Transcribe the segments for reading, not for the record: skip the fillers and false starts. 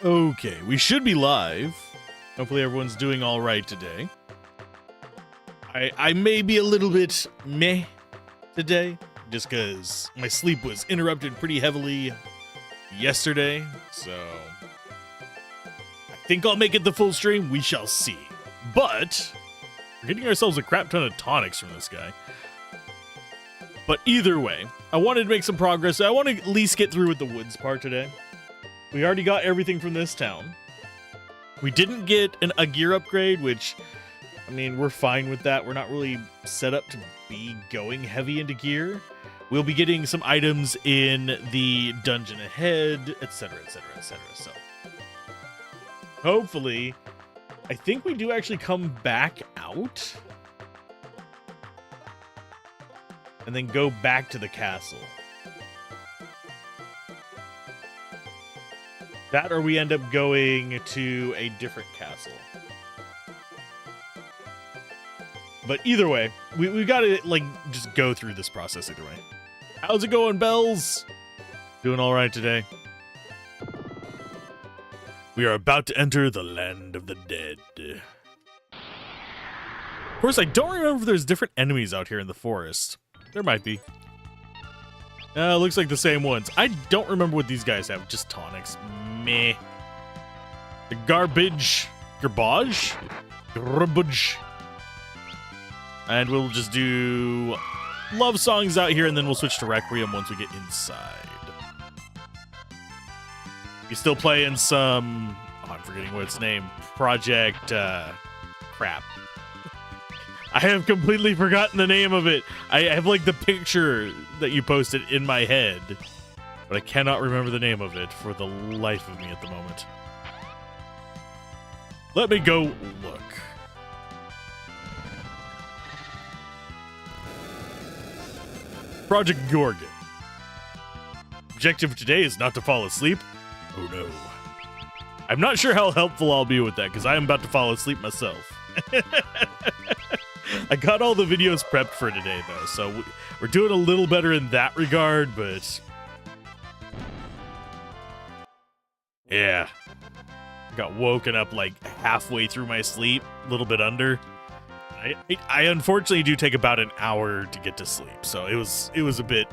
Okay, we should be live. Hopefully everyone's doing all right today. I may be a little bit meh today, just because my sleep was interrupted pretty heavily yesterday, so I think I'll make it the full stream. We shall see. But we're getting ourselves a crap ton of tonics from this guy. But either way, I wanted to make some progress. I want to at least get through with the woods part today. We already got everything from this town. We didn't get a gear upgrade, which, I mean, we're fine with that. We're not really set up to be going heavy into gear. We'll be getting some items in the dungeon ahead, etc., etc., etc. So, hopefully, I think we do actually come back out and then go back to the castle. That or we end up going to a different castle. But either way, we gotta, like, just go through this process either way. How's it going, Bells? Doing all right today. We are about to enter the land of the dead. Of course, I don't remember if there's different enemies out here in the forest. There might be. Looks like the same ones. I don't remember what these guys have. Just tonics. Meh. The garbage. Garbage? Garbage. And we'll just do love songs out here, and then we'll switch to Requiem once we get inside. You still playing some... Oh, I'm forgetting what its name. Project... crap. I have completely forgotten the name of it. I have, like, the picture that you posted in my head, but I cannot remember the name of it for the life of me at the moment. Let me go look. Project Gorgon. Objective today is not to fall asleep. Oh no. I'm not sure how helpful I'll be with that, because I am about to fall asleep myself. I got all the videos prepped for today, though, so we're doing a little better in that regard, but... yeah. Got woken up, like, halfway through my sleep, a little bit under. I unfortunately do take about an hour to get to sleep, so it was a bit...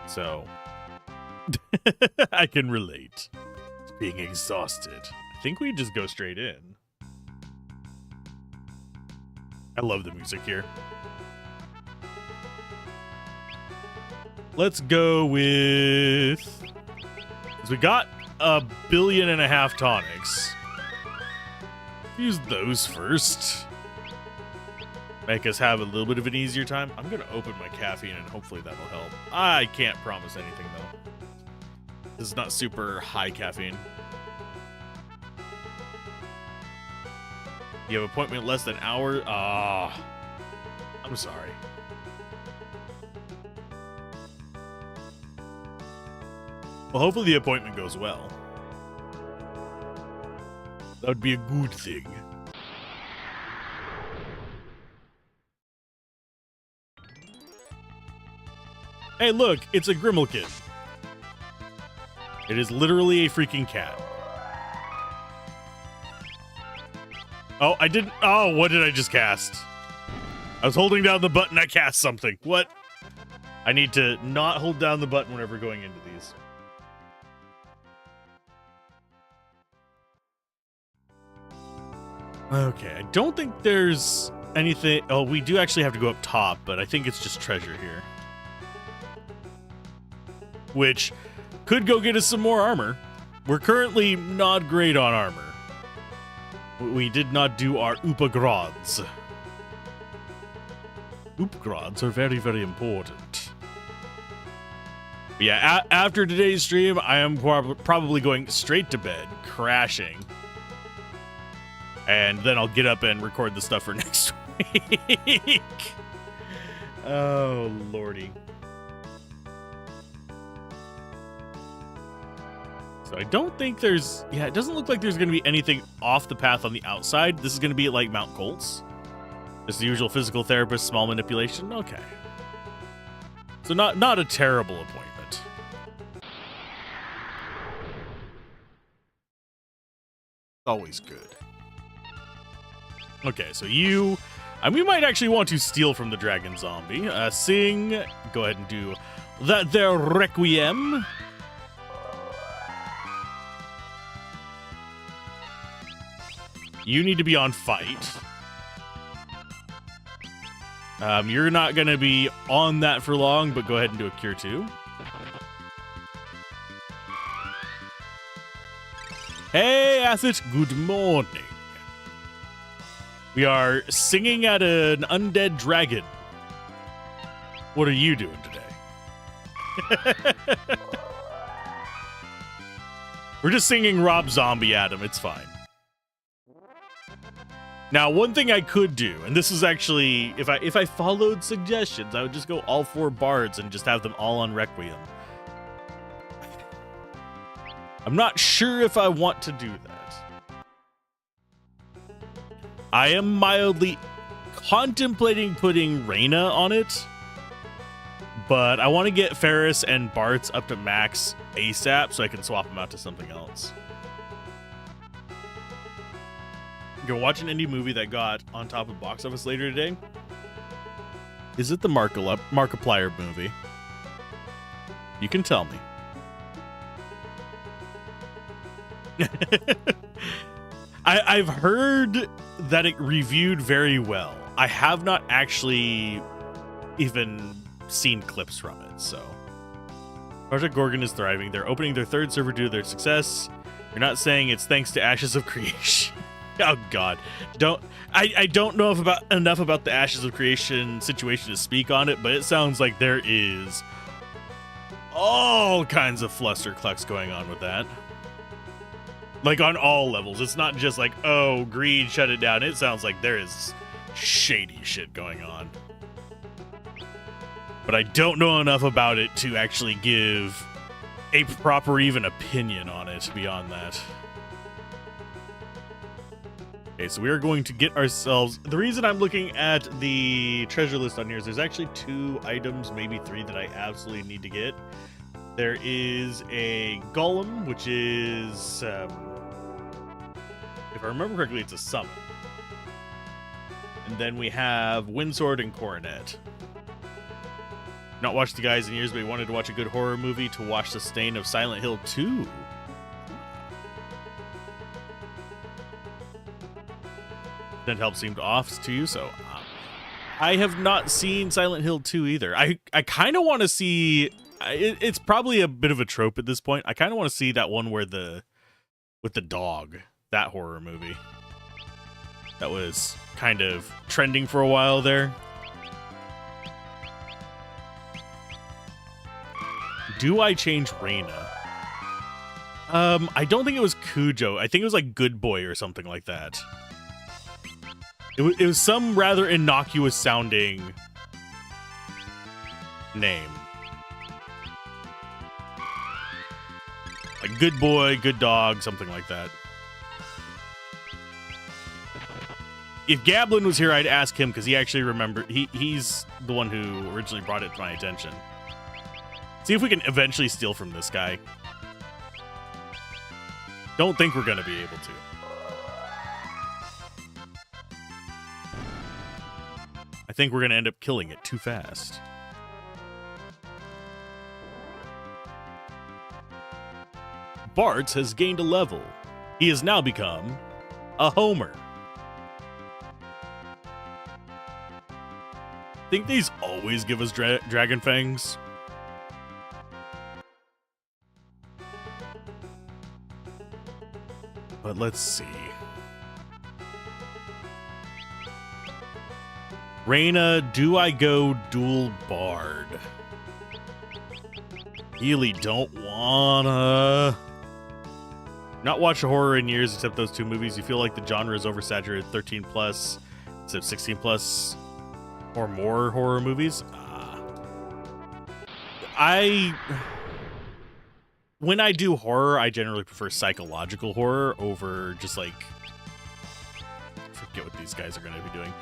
So... I can relate to being exhausted. I think we just go straight in. I love the music here. Let's go with... because we got 1.5 billion tonics. Use those first. Make us have a little bit of an easier time. I'm going to open my caffeine and hopefully that'll help. I can't promise anything, though. This is not super high caffeine. You have an appointment less than an hour? I'm sorry. Well, hopefully the appointment goes well. That would be a good thing. Hey, look, it's a Grimalkin. It is literally a freaking cat. Oh, I didn't... oh, what did I just cast? I was holding down the button, I cast something. What? I need to not hold down the button whenever going into these. Okay, I don't think there's anything. Oh, we do actually have to go up top, but I think it's just treasure here. Which could go get us some more armor. We're currently not great on armor. We did not do our upgrades. Upgrades are very, very important. But yeah, after today's stream, I am probably going straight to bed, crashing. And then I'll get up and record the stuff for next week. Oh, lordy. So I don't think there's... Yeah, it doesn't look like there's going to be anything off the path on the outside. This is going to be like Mount Colts. Just the usual physical therapist, small manipulation. Okay. So not a terrible appointment. Always good. Okay, so you... we might actually want to steal from the dragon zombie. Sing. Go ahead and do that there requiem. You need to be on fight. You're not going to be on that for long, but go ahead and do a cure 2. Hey, Acid, good morning. We are singing at an undead dragon. What are you doing today? We're just singing Rob Zombie at him. It's fine. Now, one thing I could do, and this is actually, if I followed suggestions, I would just go all 4 bards and just have them all on Requiem. I'm not sure if I want to do that. I am mildly contemplating putting Reyna on it, but I want to get Ferris and Bart's up to max ASAP so I can swap them out to something else. You're watching an indie movie that got on top of box office later today. Is it the Markiplier movie? You can tell me. I've heard that it reviewed very well. I have not actually even seen clips from it, so. Project Gorgon is thriving. They're opening their 3rd server due to their success. You're not saying it's thanks to Ashes of Creation. Oh God! I don't know enough about the Ashes of Creation situation to speak on it, but it sounds like there is all kinds of flusterclucks going on with that. Like on all levels. It's not just like, oh, greed shut it down. It sounds like there is shady shit going on. But I don't know enough about it to actually give a proper even opinion on it beyond that. Okay, so we are going to get ourselves... The reason I'm looking at the treasure list on here is there's actually 2 items, maybe 3, that I absolutely need to get. There is a golem, which is... if I remember correctly, it's a summon. And then we have Windsword and Coronet. Not watched the guys in years, but we wanted to watch a good horror movie to watch the stain of Silent Hill 2. That help seemed off to you, so I have not seen Silent Hill 2 either. I kind of want to see... It's probably a bit of a trope at this point. I kind of want to see that one where with the dog, that horror movie. That was kind of trending for a while there. Do I change Reyna? I don't think it was Cujo. I think it was like Good Boy or something like that. It was some rather innocuous sounding name. Like Good Boy, Good Dog, something like that. If Gablin was here, I'd ask him because he actually remembered. He's the one who originally brought it to my attention. See if we can eventually steal from this guy. Don't think we're going to be able to. I think we're going to end up killing it too fast. Bart has gained a level. He has now become a Homer. think these always give us dragon fangs. But let's see. Reyna, do I go dual bard? Really don't wanna. Not watch a horror in years except those two movies. You feel like the genre is oversaturated. 13 plus, except 16 plus or more horror movies. When I do horror, I generally prefer psychological horror over just like, I forget what these guys are going to be doing,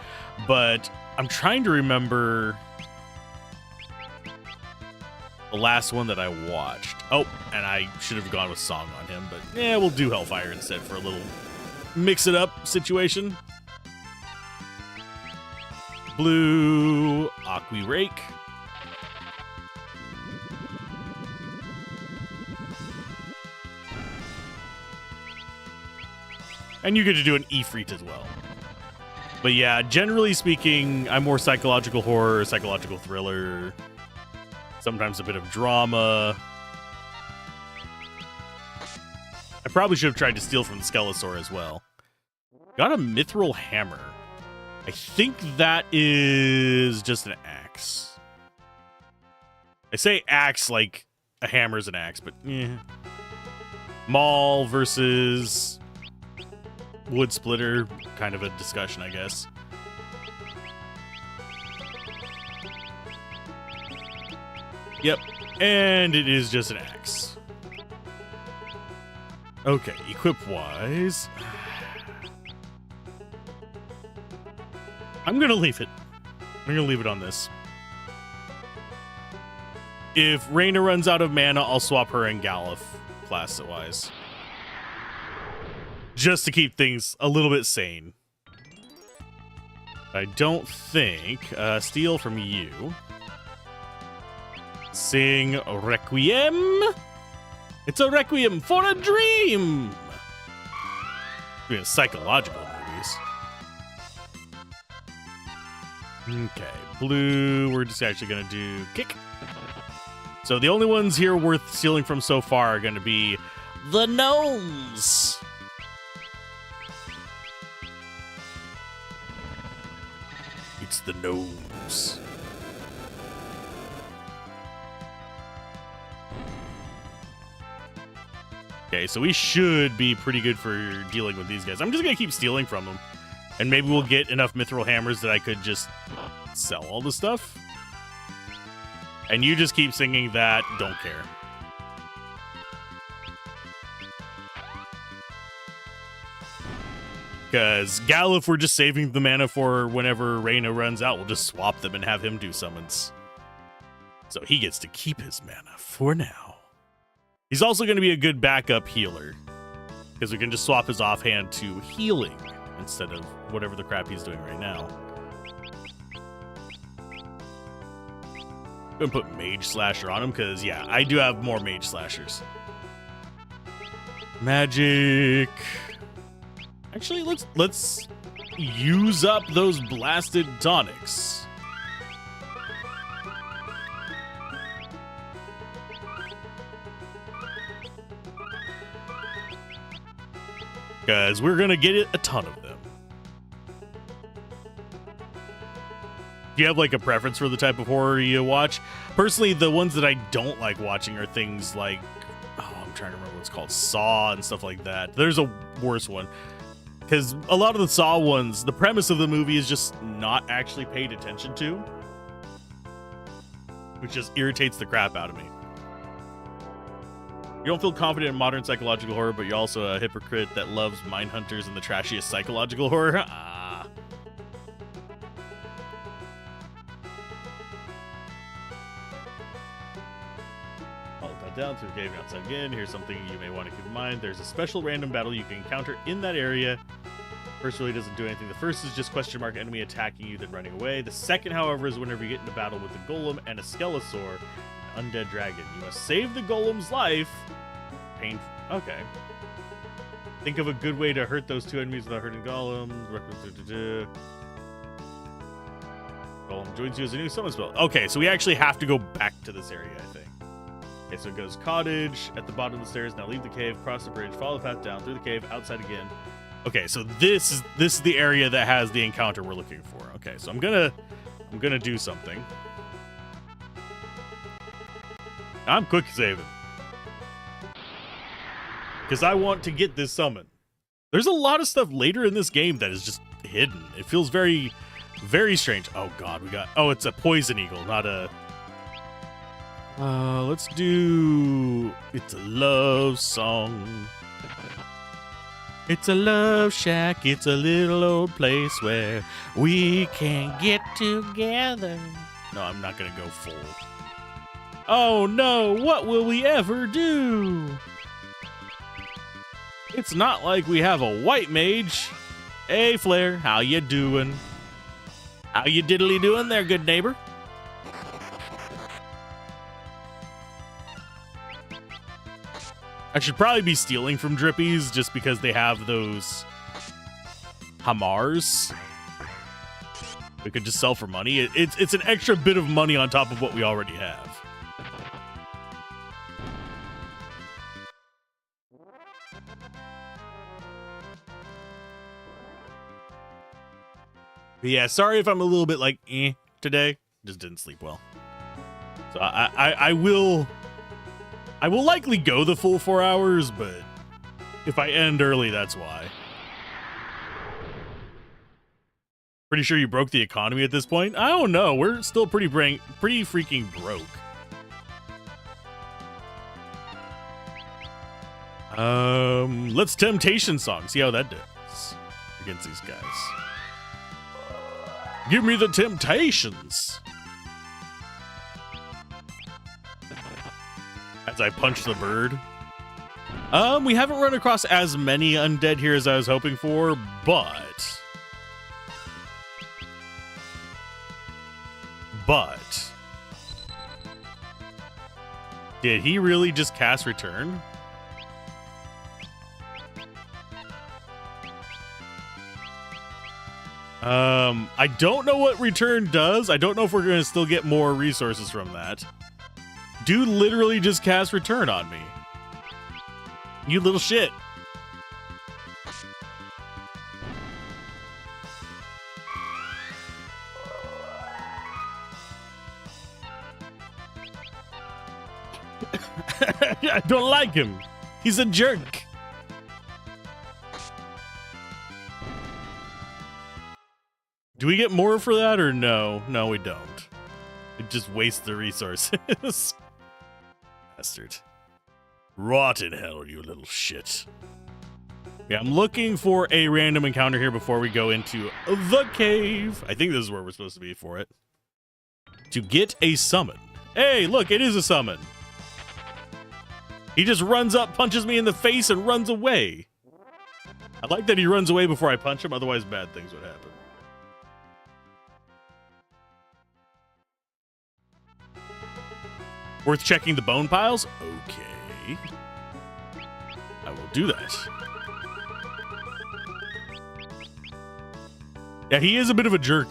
but I'm trying to remember the last one that I watched. Oh, and I should have gone with Song on him, but yeah, we'll do Hellfire instead for a little mix it up situation. Blue Aqui Rake. And you get to do an Ifrit as well. But yeah, generally speaking, I'm more psychological horror, psychological thriller, sometimes a bit of drama. I probably should have tried to steal from the Skelesaur as well. Got a Mithril Hammer. I think that is just an axe. I say axe like a hammer's an axe, but yeah. Maul versus Wood Splitter, kind of a discussion, I guess. Yep, and it is just an axe. Okay, equip-wise, I'm gonna leave it. I'm gonna leave it on this. If Reyna runs out of mana, I'll swap her and Galuf class-wise. Just to keep things a little bit sane. I don't think... steal from you. Sing Requiem. It's a Requiem for a Dream. Yeah, psychological movies. Okay, blue. We're just actually going to do kick. So the only ones here worth stealing from so far are going to be the gnomes. It's the gnomes. Okay, so we should be pretty good for dealing with these guys. I'm just going to keep stealing from them. And maybe we'll get enough Mithril Hammers that I could just sell all the stuff. And you just keep singing that, don't care. Because Galuf, we're just saving the mana for whenever Reyna runs out. We'll just swap them and have him do summons. So he gets to keep his mana for now. He's also going to be a good backup healer. Because we can just swap his offhand to healing instead of whatever the crap he's doing right now. I'm going to put Mage Slasher on him because, yeah, I do have more Mage Slashers. Magic. Actually, let's use up those blasted tonics. Because we're going to get a ton of them. Do you have like a preference for the type of horror you watch? Personally, the ones that I don't like watching are things like, oh, I'm trying to remember what it's called, Saw and stuff like that. There's a worse one. Because a lot of the Saw ones, the premise of the movie is just not actually paid attention to. Which just irritates the crap out of me. You don't feel confident in modern psychological horror, but you're also a hypocrite that loves Mindhunters and the trashiest psychological horror. Down to a cave outside again. Here's something you may want to keep in mind. There's a special random battle you can encounter in that area. First really doesn't do anything. The first is just question mark enemy attacking you, then running away. The second, however, is whenever you get into battle with a golem and a Skelesaur, an undead dragon. You must save the golem's life. Painful. Okay. Think of a good way to hurt those two enemies without hurting golems. Golem joins you as a new summon spell. Okay, so we actually have to go back to this area, I think. Okay, so it goes cottage at the bottom of the stairs. Now leave the cave, cross the bridge, follow the path down through the cave, outside again. Okay, so this is the area that has the encounter we're looking for. Okay, so I'm gonna do something. I'm quick saving because I want to get this summon. There's a lot of stuff later in this game that is just hidden. It feels very, very strange. Oh God, it's a poison eagle, not a. Let's do. It's a love song. It's a love shack. It's a little old place where we can get together. No, I'm not gonna go full. Oh no, what will we ever do? It's not like we have a white mage. Hey Flair, how you doing? How you diddly doing there, good neighbor? I should probably be stealing from Drippies just because they have those Hamars. We could just sell for money. It's an extra bit of money on top of what we already have. But yeah, sorry if I'm a little bit like today. Just didn't sleep well. So I will likely go the full 4 hours, but if I end early, that's why. Pretty sure you broke the economy at this point? I don't know. We're still pretty freaking broke. Let's Temptation Song. See how that does against these guys. Give me the Temptations. As I punch the bird. We haven't run across as many undead here as I was hoping for, but did he really just cast Return? I don't know what Return does. I don't know if we're going to still get more resources from that. Dude literally just cast Return on me. You little shit. I don't like him. He's a jerk. Do we get more for that or no? No, we don't. It just wastes the resources. Bastard. Rot in hell, you little shit. Yeah, I'm looking for a random encounter here before we go into the cave. I think this is where we're supposed to be for it. To get a summon. Hey, look, it is a summon. He just runs up, punches me in the face, and runs away. I like that he runs away before I punch him, otherwise bad things would happen. Worth checking the bone piles? Okay. I will do that. Yeah, he is a bit of a jerk.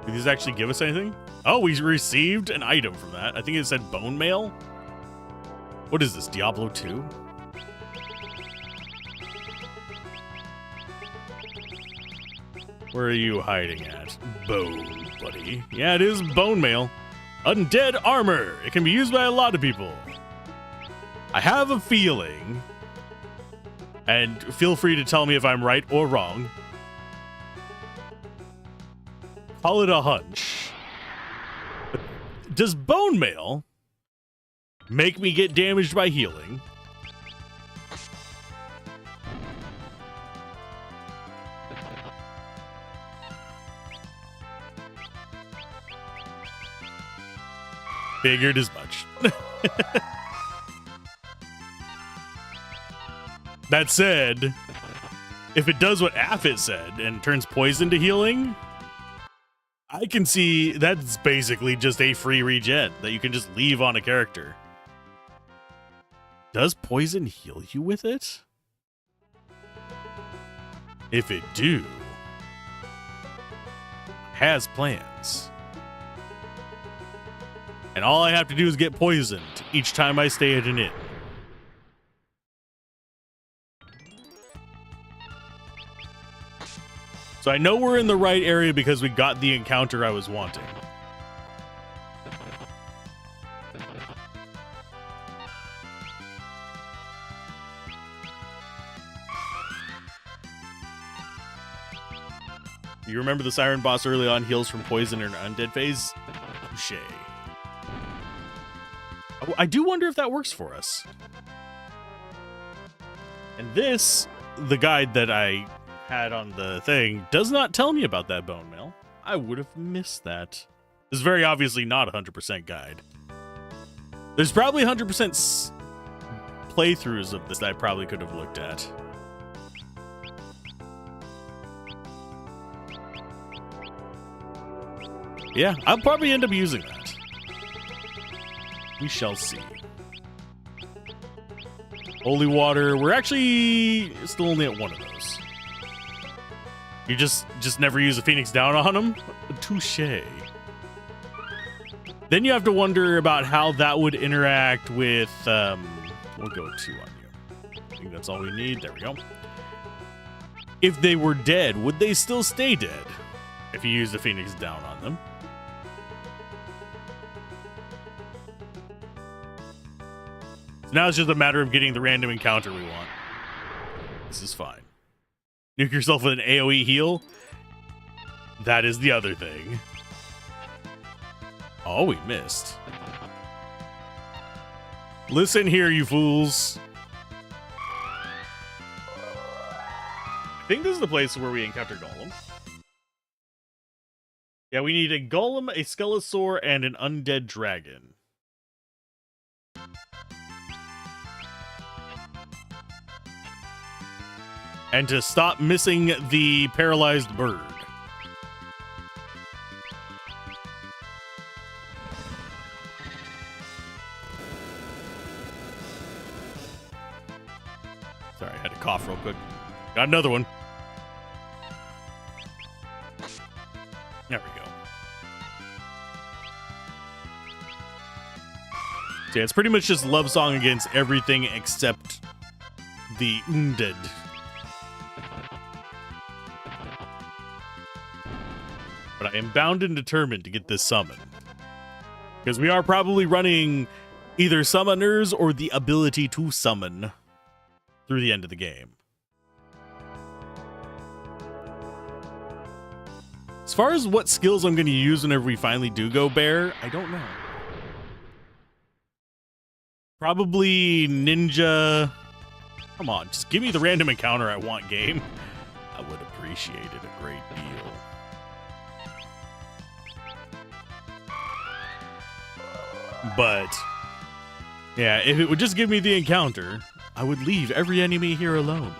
Did these actually give us anything? Oh, we received an item from that. I think it said bone mail. What is this, Diablo 2? Where are you hiding at? Bone, buddy. Yeah, it is bone mail. Undead armor. It can be used by a lot of people. I have a feeling, and feel free to tell me if I'm right or wrong. Call it a hunch. But does bone mail make me get damaged by healing? Figured as much. That said, if it does what Affit said and turns poison to healing, I can see that's basically just a free regen that you can just leave on a character. Does poison heal you with it? If it do, has plans. And all I have to do is get poisoned each time I stay at an inn. So I know we're in the right area because we got the encounter I was wanting. You remember the Siren boss early on heals from poison in an undead phase? Touché. I do wonder if that works for us. And this, the guide that I had on the thing, does not tell me about that bone meal. I would have missed that. This is very obviously not a 100% guide. There's probably 100% playthroughs of this that I probably could have looked at. Yeah, I'll probably end up using that. We shall see. Holy water. We're actually still only at one of those. You just never use a Phoenix down on them? Touché. Then you have to wonder about how that would interact with... we'll go with 2 on you. I think that's all we need. There we go. If they were dead, would they still stay dead if you use the Phoenix down on them? So now it's just a matter of getting the random encounter we want. This is fine. Nuke yourself with an AoE heal? That is the other thing. Oh, we missed. Listen here, you fools. I think this is the place where we encounter Golem. Yeah, we need a Golem, a Skelesaur, and an undead dragon. And to stop missing the paralyzed bird. Sorry, I had to cough real quick. Got another one. There we go. So yeah, it's pretty much just love song against everything except the undead. But I am bound and determined to get this summon. Because we are probably running either summoners or the ability to summon through the end of the game. As far as what skills I'm going to use whenever we finally do go bear, I don't know. Probably ninja. Come on, just give me the random encounter I want, game. I would appreciate it a great deal. But, yeah, if it would just give me the encounter, I would leave every enemy here alone.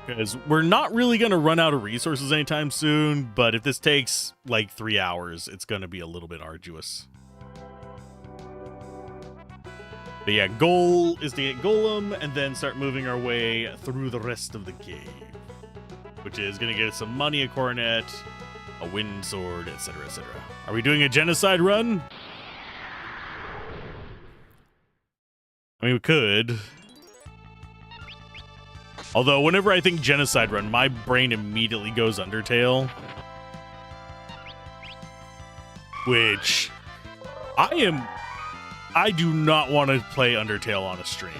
Because we're not really going to run out of resources anytime soon, but if this takes like 3 hours, it's going to be a little bit arduous. But yeah, goal is to get Golem and then start moving our way through the rest of the cave. Which is going to get us some money, a coronet, a wind sword, etc., etc. Are we doing a genocide run? I mean, we could. Although, whenever I think genocide run, my brain immediately goes Undertale. Which, I do not want to play Undertale on a stream.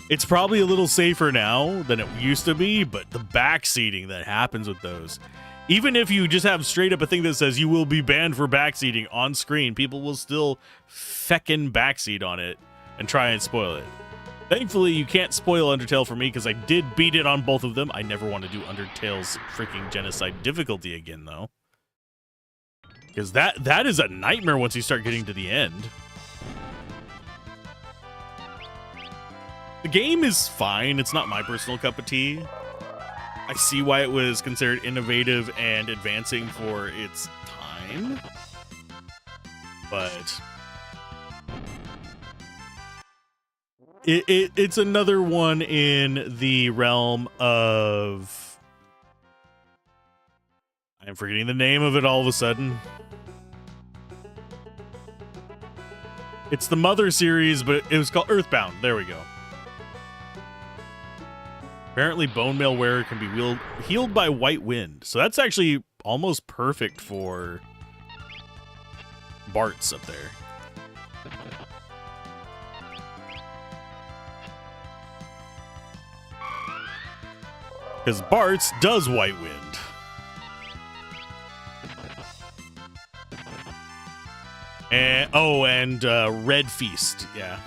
It's probably a little safer now than it used to be, but the backseating that happens with those, even if you just have straight up a thing that says you will be banned for backseating on screen, people will still feckin' backseat on it and try and spoil it. Thankfully, you can't spoil Undertale for me because I did beat it on both of them. I never want to do Undertale's freaking genocide difficulty again, though. Because that is a nightmare once you start getting to the end. The game is fine. It's not my personal cup of tea. I see why it was considered innovative and advancing for its time. But It's another one in the realm of... I'm forgetting the name of it all of a sudden. It's the Mother series, but it was called Earthbound. There we go. Apparently, bone mail wearer can be healed by white wind. So that's actually almost perfect for Bart's up there. Because Bart's does white wind. And Red Feast, yeah.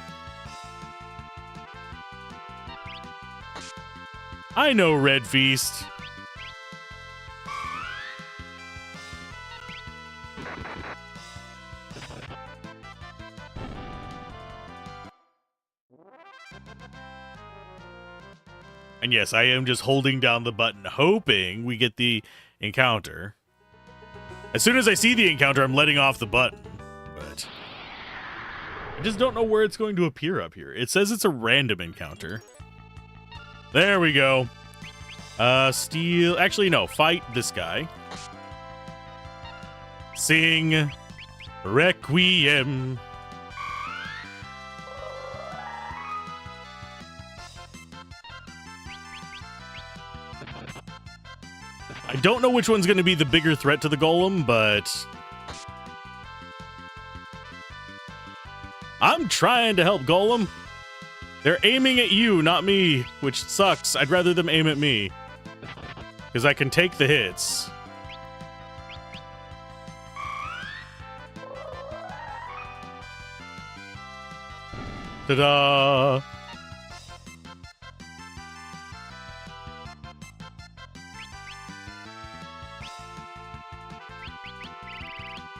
I know Red Feast. And yes, I am just holding down the button, hoping we get the encounter. As soon as I see the encounter, I'm letting off the button. But I just don't know where it's going to appear up here. It says it's a random encounter. There we go. Steal. Actually, no. Fight this guy. Sing Requiem. I don't know which one's going to be the bigger threat to the golem, but I'm trying to help Golem. They're aiming at you, not me, which sucks. I'd rather them aim at me, because I can take the hits. Ta-da!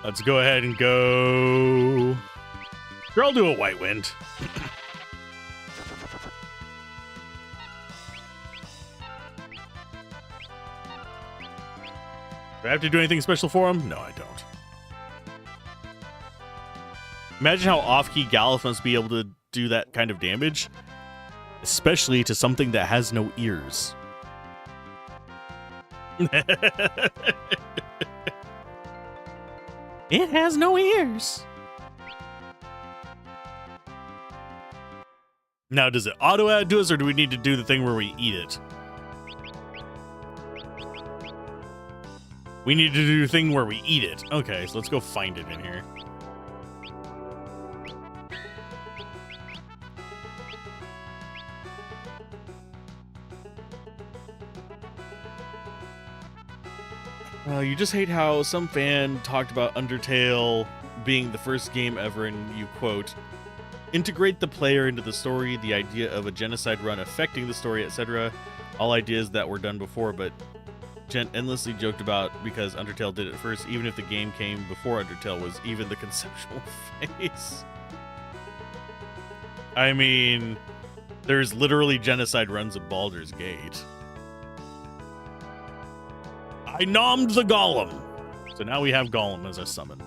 Let's go ahead and go. Sure, I'll do a white wind. Do I have to do anything special for him? No, I don't. Imagine how off-key Galuf must be able to do that kind of damage, especially to something that has no ears. It has no ears. Now, does it auto-add to us, or do we need to do the thing where we eat it? We need to do the thing where we eat it. Okay, so let's go find it in here. You just hate how some fan talked about Undertale being the first game ever, and you quote, integrate the player into the story, the idea of a genocide run affecting the story, etc. All ideas that were done before, but Gent endlessly joked about because Undertale did it first, even if the game came before Undertale was even the conceptual phase. I mean, there's literally genocide runs of Baldur's Gate. I nommed the Golem. So now we have Golem as our summon.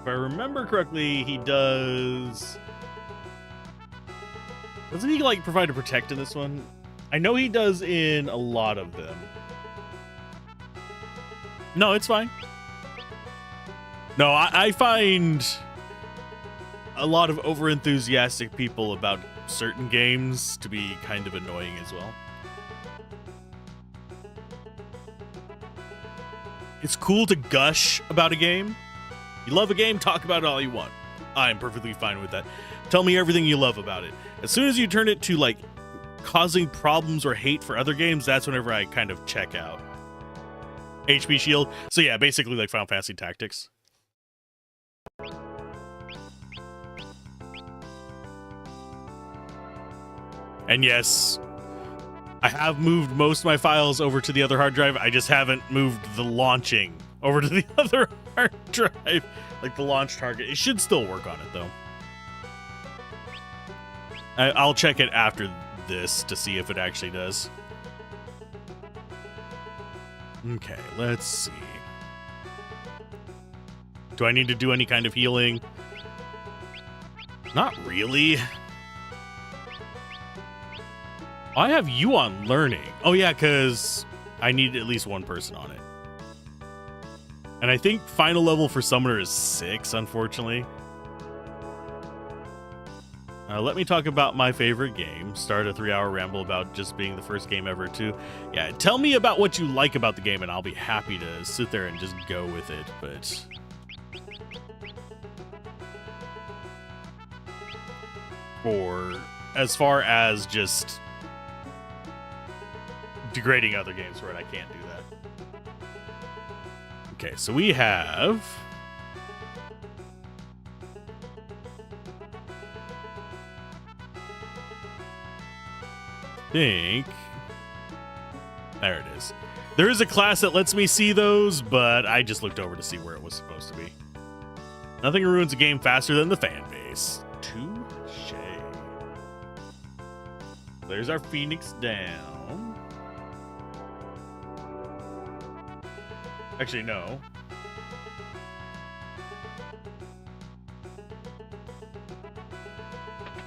If I remember correctly, he does... Doesn't he, like, provide a protect in this one? I know he does in a lot of them. No, it's fine. No, I find a lot of over-enthusiastic people about certain games to be kind of annoying as well. It's cool to gush about a game. You love a game, talk about it all you want. I'm perfectly fine with that. Tell me everything you love about it. As soon as you turn it to, like, causing problems or hate for other games, that's whenever I kind of check out. HP shield. So yeah, basically like Final Fantasy Tactics. And yes, I have moved most of my files over to the other hard drive. I just haven't moved the launching over to the other hard drive, like the launch target. It should still work on it, though. I'll check it after this to see if it actually does. Okay, let's see. Do I need to do any kind of healing? Not really. I have you on learning. Oh, yeah, because I need at least one person on it. And I think final level for Summoner is 6, unfortunately. Let me talk about my favorite game. Start a 3-hour ramble about just being the first game ever, too. Yeah, tell me about what you like about the game, and I'll be happy to sit there and just go with it, but... For as far as just degrading other games for it, I can't do that. Okay, so we have... think there it is. There is a class that lets me see those, but I just looked over to see where it was supposed to be. Nothing ruins a game faster than the fan base. Touche. There's our Phoenix down. Actually, no.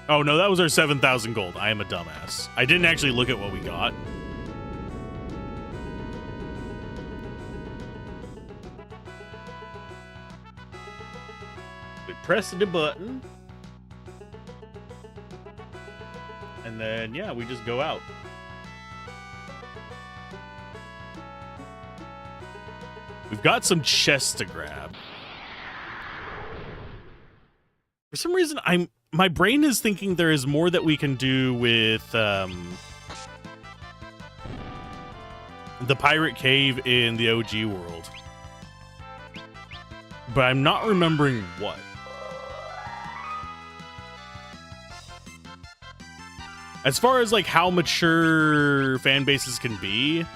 Oh, no, that was our 7,000 gold. I am a dumbass. I didn't actually look at what we got. We press the button. And then, yeah, we just go out. We've got some chests to grab. For some reason, my brain is thinking there is more that we can do with the pirate cave in the OG world. But I'm not remembering what. As far as like how mature fan bases can be,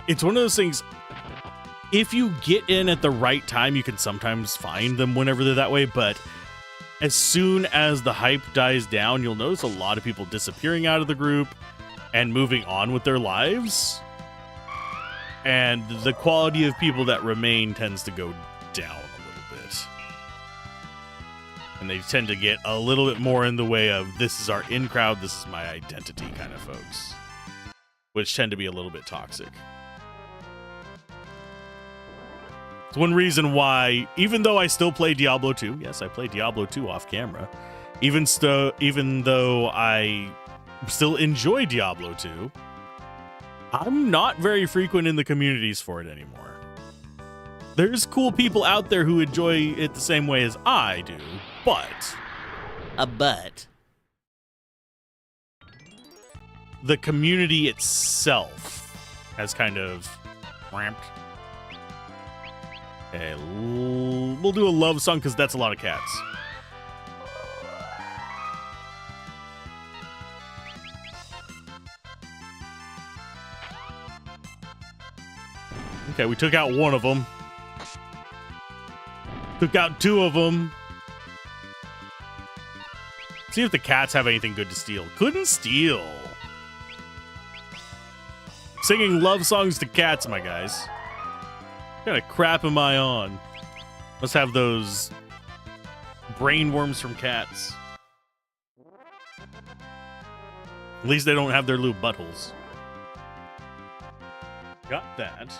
it's one of those things. If you get in at the right time, you can sometimes find them whenever they're that way, but as soon as the hype dies down, you'll notice a lot of people disappearing out of the group and moving on with their lives. And the quality of people that remain tends to go down a little bit. And they tend to get a little bit more in the way of, this is our in crowd, this is my identity kind of folks. Which tend to be a little bit toxic. It's one reason why, even though I still play Diablo 2, yes, I play Diablo 2 off camera, even though I still enjoy Diablo 2, I'm not very frequent in the communities for it anymore. There's cool people out there who enjoy it the same way as I do, but... the community itself has kind of ramped. Okay, we'll do a love song because that's a lot of cats. Okay, we took out one of them. Took out two of them. See if the cats have anything good to steal. Couldn't steal. Singing love songs to cats, my guys. What kind of crap am I on? Must have those brain worms from cats. At least they don't have their little buttholes. Got that.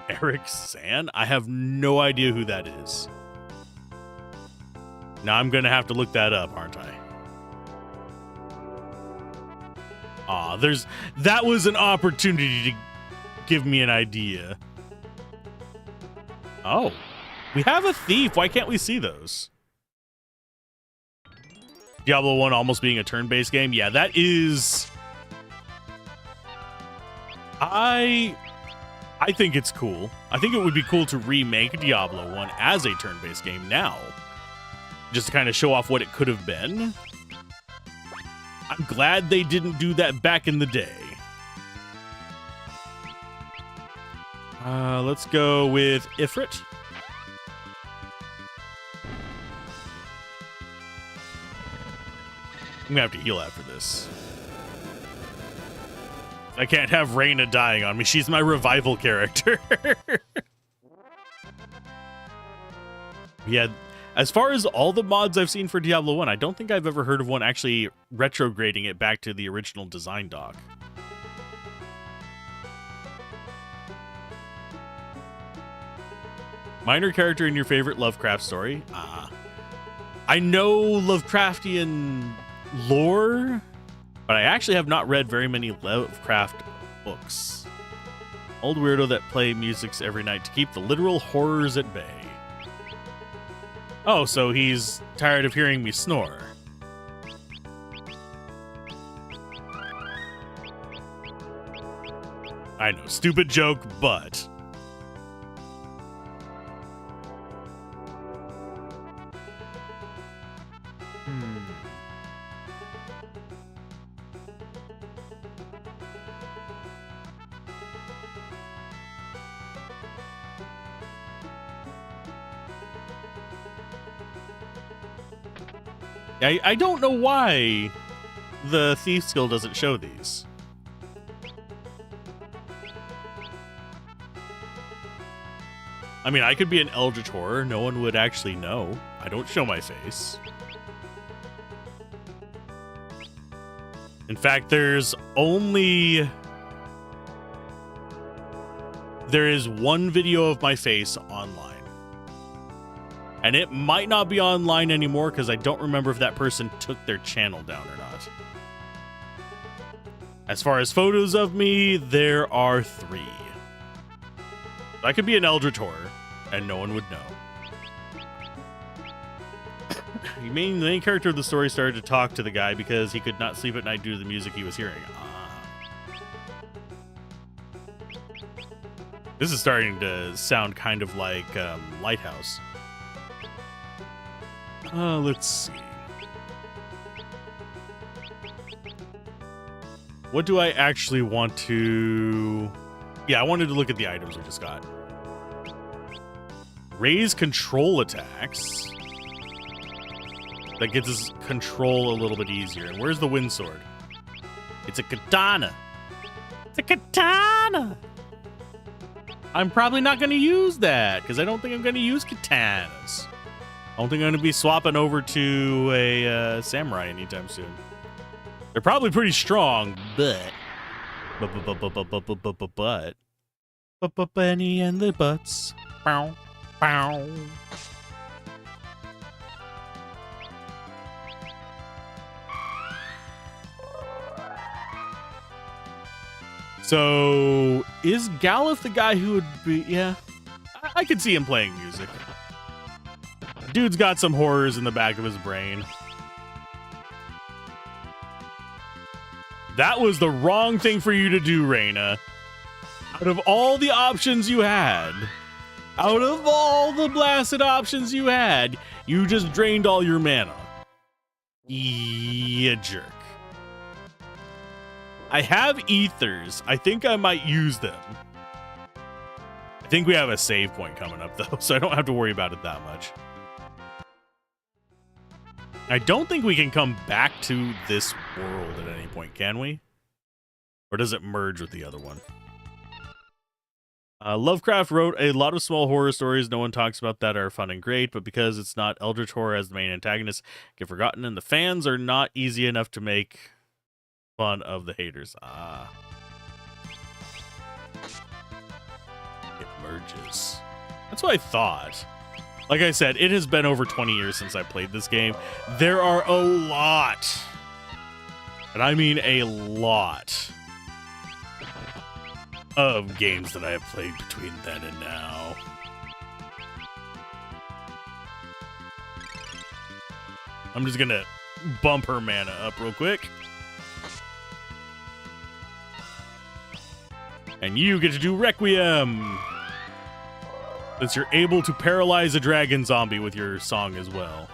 Eric San? I have no idea who that is. Now I'm gonna have to look that up, aren't I? Aw, that was an opportunity to give me an idea. Oh, we have a thief. Why can't we see those? Diablo 1 almost being a turn-based game. Yeah, that is... I think it's cool. I think it would be cool to remake Diablo 1 as a turn-based game now. Just to kind of show off what it could have been. I'm glad they didn't do that back in the day. Let's go with Ifrit. I'm gonna have to heal after this. I can't have Reyna dying on me. She's my revival character. Yeah, as far as all the mods I've seen for Diablo 1, I don't think I've ever heard of one actually retrograding it back to the original design doc. Minor character in your favorite Lovecraft story? I know Lovecraftian lore, but I actually have not read very many Lovecraft books. Old weirdo that play musics every night to keep the literal horrors at bay. Oh, so he's tired of hearing me snore. I know, stupid joke, but... I don't know why the thief skill doesn't show these. I mean, I could be an eldritch horror. No one would actually know. I don't show my face. In fact, there is one video of my face online. And it might not be online anymore because I don't remember if that person took their channel down or not. As far as photos of me, there are 3. I could be an eldritch horror, and no one would know. The main character of the story started to talk to the guy because he could not sleep at night due to the music he was hearing. This is starting to sound kind of like Lighthouse. Let's see. What do I actually want to... Yeah, I wanted to look at the items we just got. Raise control attacks. That gets his control a little bit easier. And where's the wind sword? It's a katana. It's a katana! I'm probably not going to use that, because I don't think I'm going to use katanas. I don't think I'm going to be swapping over to a samurai anytime soon. They're probably pretty strong, but Benny and the Butts. Bow, bow. So, is Galif the guy who would be... Yeah, I could see him playing music. Dude's got some horrors in the back of his brain. That was the wrong thing for you to do, Reyna. Out of all the options you had, out of all the blasted options you had, you just drained all your mana. You jerk. I have ethers. I think I might use them. I think we have a save point coming up, though, so I don't have to worry about it that much. I don't think we can come back to this world at any point, can we? Or does it merge with the other one? Lovecraft wrote a lot of small horror stories no one talks about that are fun and great, but because it's not eldritch horror as the main antagonist, get forgotten, and the fans are not easy enough to make fun of the haters. It merges. That's what I thought. Like I said, it has been over 20 years since I played this game. There are a lot, and I mean a lot, of games that I have played between then and now. I'm just gonna bump her mana up real quick. And you get to do Requiem, since you're able to paralyze a dragon zombie with your song as well.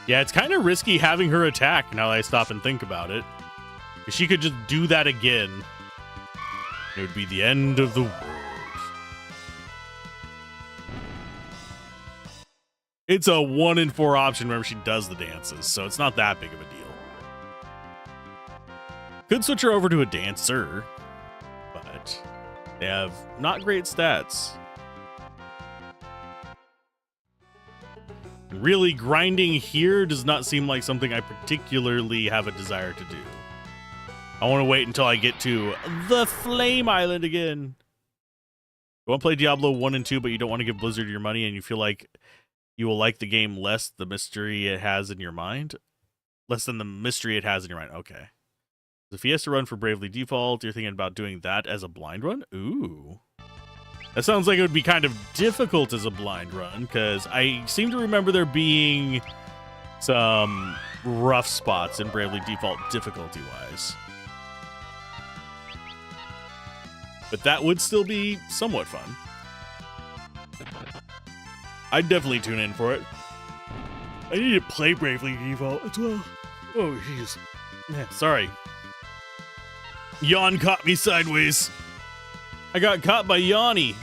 Yeah, it's kind of risky having her attack now that I stop and think about it. If she could just do that again, it would be the end of the world. It's a 1 in 4 option whenever she does the dances, so it's not that big of a deal. Could switch her over to a dancer, but they have not great stats. Really, grinding here does not seem like something I particularly have a desire to do. I want to wait until I get to the Flame Island again. You want to play Diablo 1 and 2, but you don't want to give Blizzard your money, and you feel like you will like the game less the mystery it has in your mind? Less than the mystery it has in your mind. Okay. The Fiesta run for Bravely Default, you're thinking about doing that as a blind run? Ooh. That sounds like it would be kind of difficult as a blind run, because I seem to remember there being some rough spots in Bravely Default difficulty-wise. But that would still be somewhat fun. I'd definitely tune in for it. I need to play Bravely Default as well. Oh, jeez. Yeah, sorry. Yawn caught me sideways. I got caught by Yanni.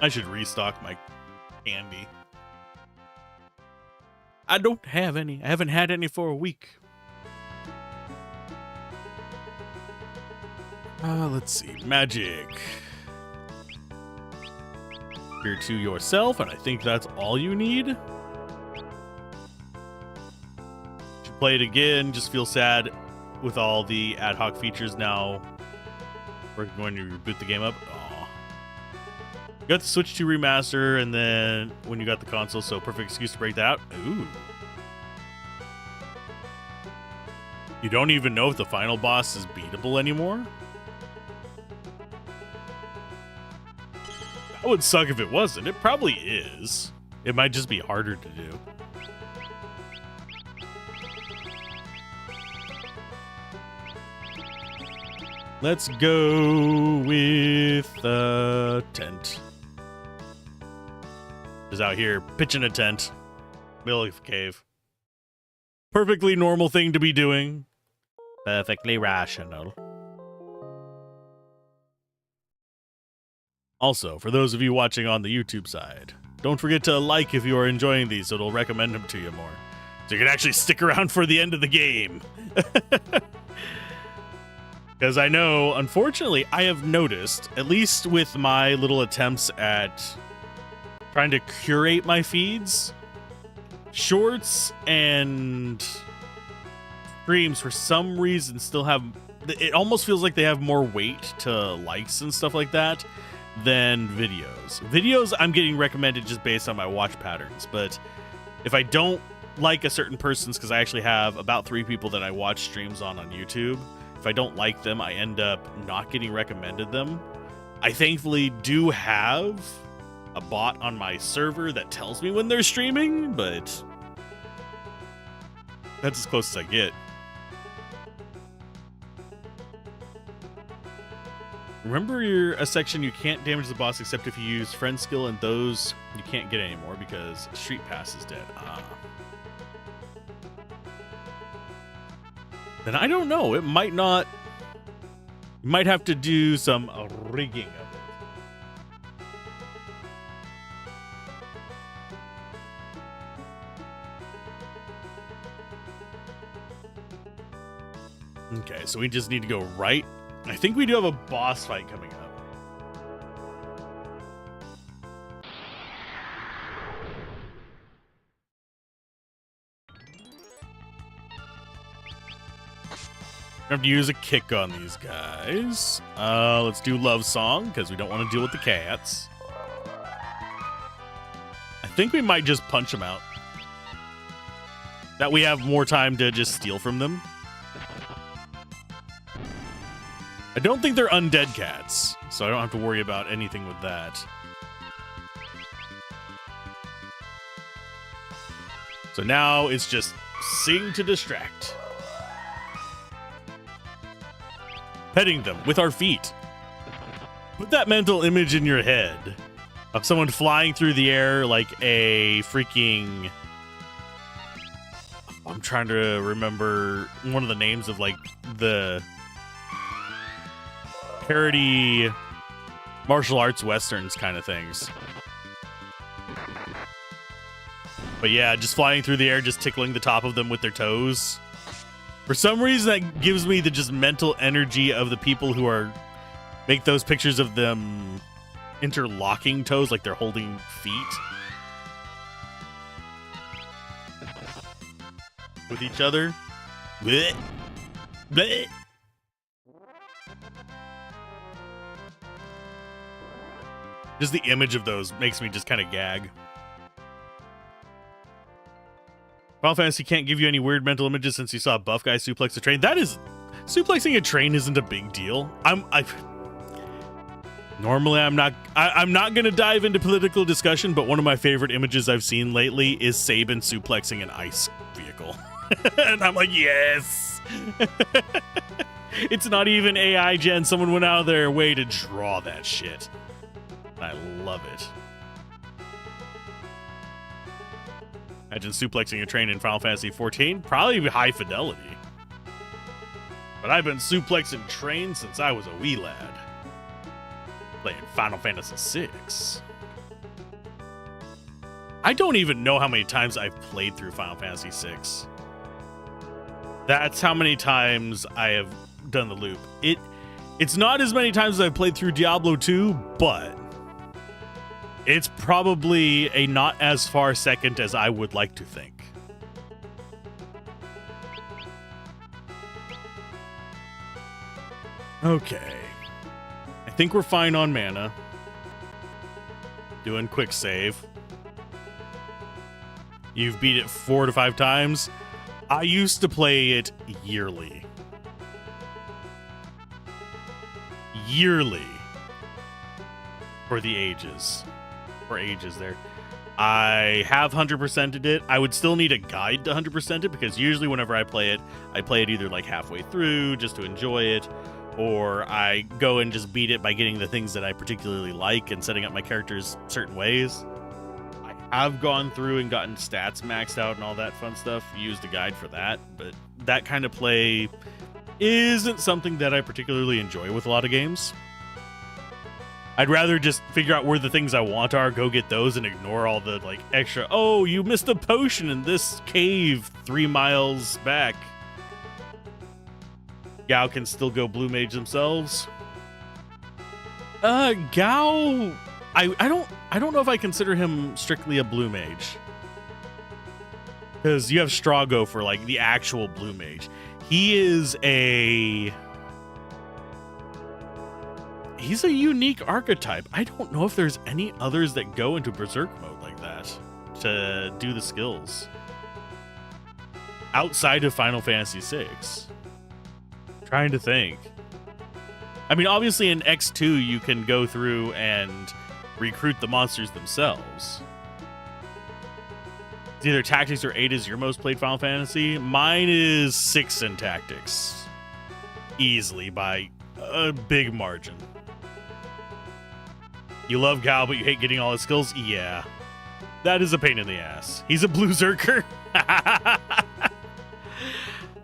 I should restock my candy. I don't have any. I haven't had any for a week. Let's see. Magic. Here to yourself, and I think that's all you need. You play it again, just feel sad with all the ad hoc features now. We're going to reboot the game up. Aw. You got the Switch 2 remaster, and then when you got the console, so perfect excuse to break that out. Ooh. You don't even know if the final boss is beatable anymore? That would suck if it wasn't. It probably is. It might just be harder to do. Let's go with the tent. Is out here pitching a tent. Middle of a cave. Perfectly normal thing to be doing. Perfectly rational. Also, for those of you watching on the YouTube side, don't forget to like if you are enjoying these so it'll recommend them to you more. So you can actually stick around for the end of the game. Because I know, unfortunately, I have noticed, at least with my little attempts at trying to curate my feeds, shorts and streams for some reason still have, it almost feels like they have more weight to likes and stuff like that than videos. Videos I'm getting recommended just based on my watch patterns, but if I don't like a certain person's, because I actually have about 3 people that I watch streams on YouTube, if I don't like them, I end up not getting recommended them. I thankfully do have a bot on my server that tells me when they're streaming, but that's as close as I get. Remember a section you can't damage the boss except if you use friend skill, and those you can't get anymore because Street Pass is dead. Then I don't know. It might not. You might have to do some rigging of it. Okay, so we just need to go right. I think we do have a boss fight coming up. I have to use a kick on these guys. Let's do Love Song, because we don't want to deal with the cats. I think we might just punch them out. That we have more time to just steal from them. I don't think they're undead cats, so I don't have to worry about anything with that. So now it's just sing to distract. Petting them with our feet. Put that mental image in your head of someone flying through the air like a freaking... I'm trying to remember one of the names of like the... parody martial arts westerns kind of things. But yeah, just flying through the air, just tickling the top of them with their toes. For some reason, that gives me the just mental energy of the people who are make those pictures of them interlocking toes like they're holding feet with each other. Blech. Blech. Just the image of those makes me just kind of gag. Final Fantasy can't give you any weird mental images since you saw a buff guy suplex a train. That is, suplexing a train isn't a big deal. Normally I'm not gonna dive into political discussion, but one of my favorite images I've seen lately is Sabin suplexing an ice vehicle. And I'm like, yes. It's not even AI gen. Someone went out of their way to draw that shit. I love it. Imagine suplexing a train in Final Fantasy 14. Probably high fidelity. But I've been suplexing trains since I was a wee lad. Playing Final Fantasy 6. I don't even know how many times I've played through Final Fantasy 6. That's how many times I have done the loop. It's not as many times as I've played through Diablo 2, but it's probably a not as far second as I would like to think. Okay. I think we're fine on mana. Doing quick save. You've beat it 4 to 5 times. I used to play it yearly. Yearly. For the ages. For ages there. I have 100%ed it. I would still need a guide to 100% it because usually whenever I play it either like halfway through just to enjoy it, or I go and just beat it by getting the things that I particularly like and setting up my characters certain ways. I have gone through and gotten stats maxed out and all that fun stuff, used a guide for that, but that kind of play isn't something that I particularly enjoy with a lot of games. I'd rather just figure out where the things I want are, go get those, and ignore all the like extra, oh, you missed a potion in this cave 3 miles back. Gao can still go blue mage themselves. Gao, I don't know if I consider him strictly a blue mage. Because you have Strago for like the actual blue mage. He's a unique archetype. I don't know if there's any others that go into berserk mode like that to do the skills outside of Final Fantasy 6. Trying to think. I mean, obviously in X2 you can go through and recruit the monsters themselves. It's either Tactics or 8 is your most played Final Fantasy. Mine is 6 in Tactics. Easily by a big margin. You love Gal, but you hate getting all his skills? Yeah. That is a pain in the ass. He's a blue zerker.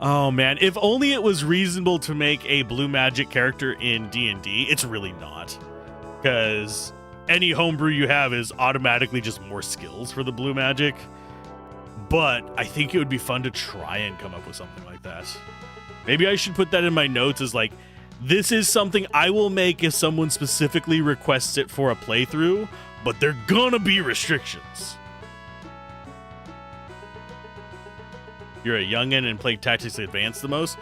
Oh man, if only it was reasonable to make a blue magic character in D&D. It's really not. Because any homebrew you have is automatically just more skills for the blue magic. But I think it would be fun to try and come up with something like that. Maybe I should put that in my notes as like, this is something I will make if someone specifically requests it for a playthrough, but they're gonna be restrictions. You're a youngin' and play Tactics Advance the most.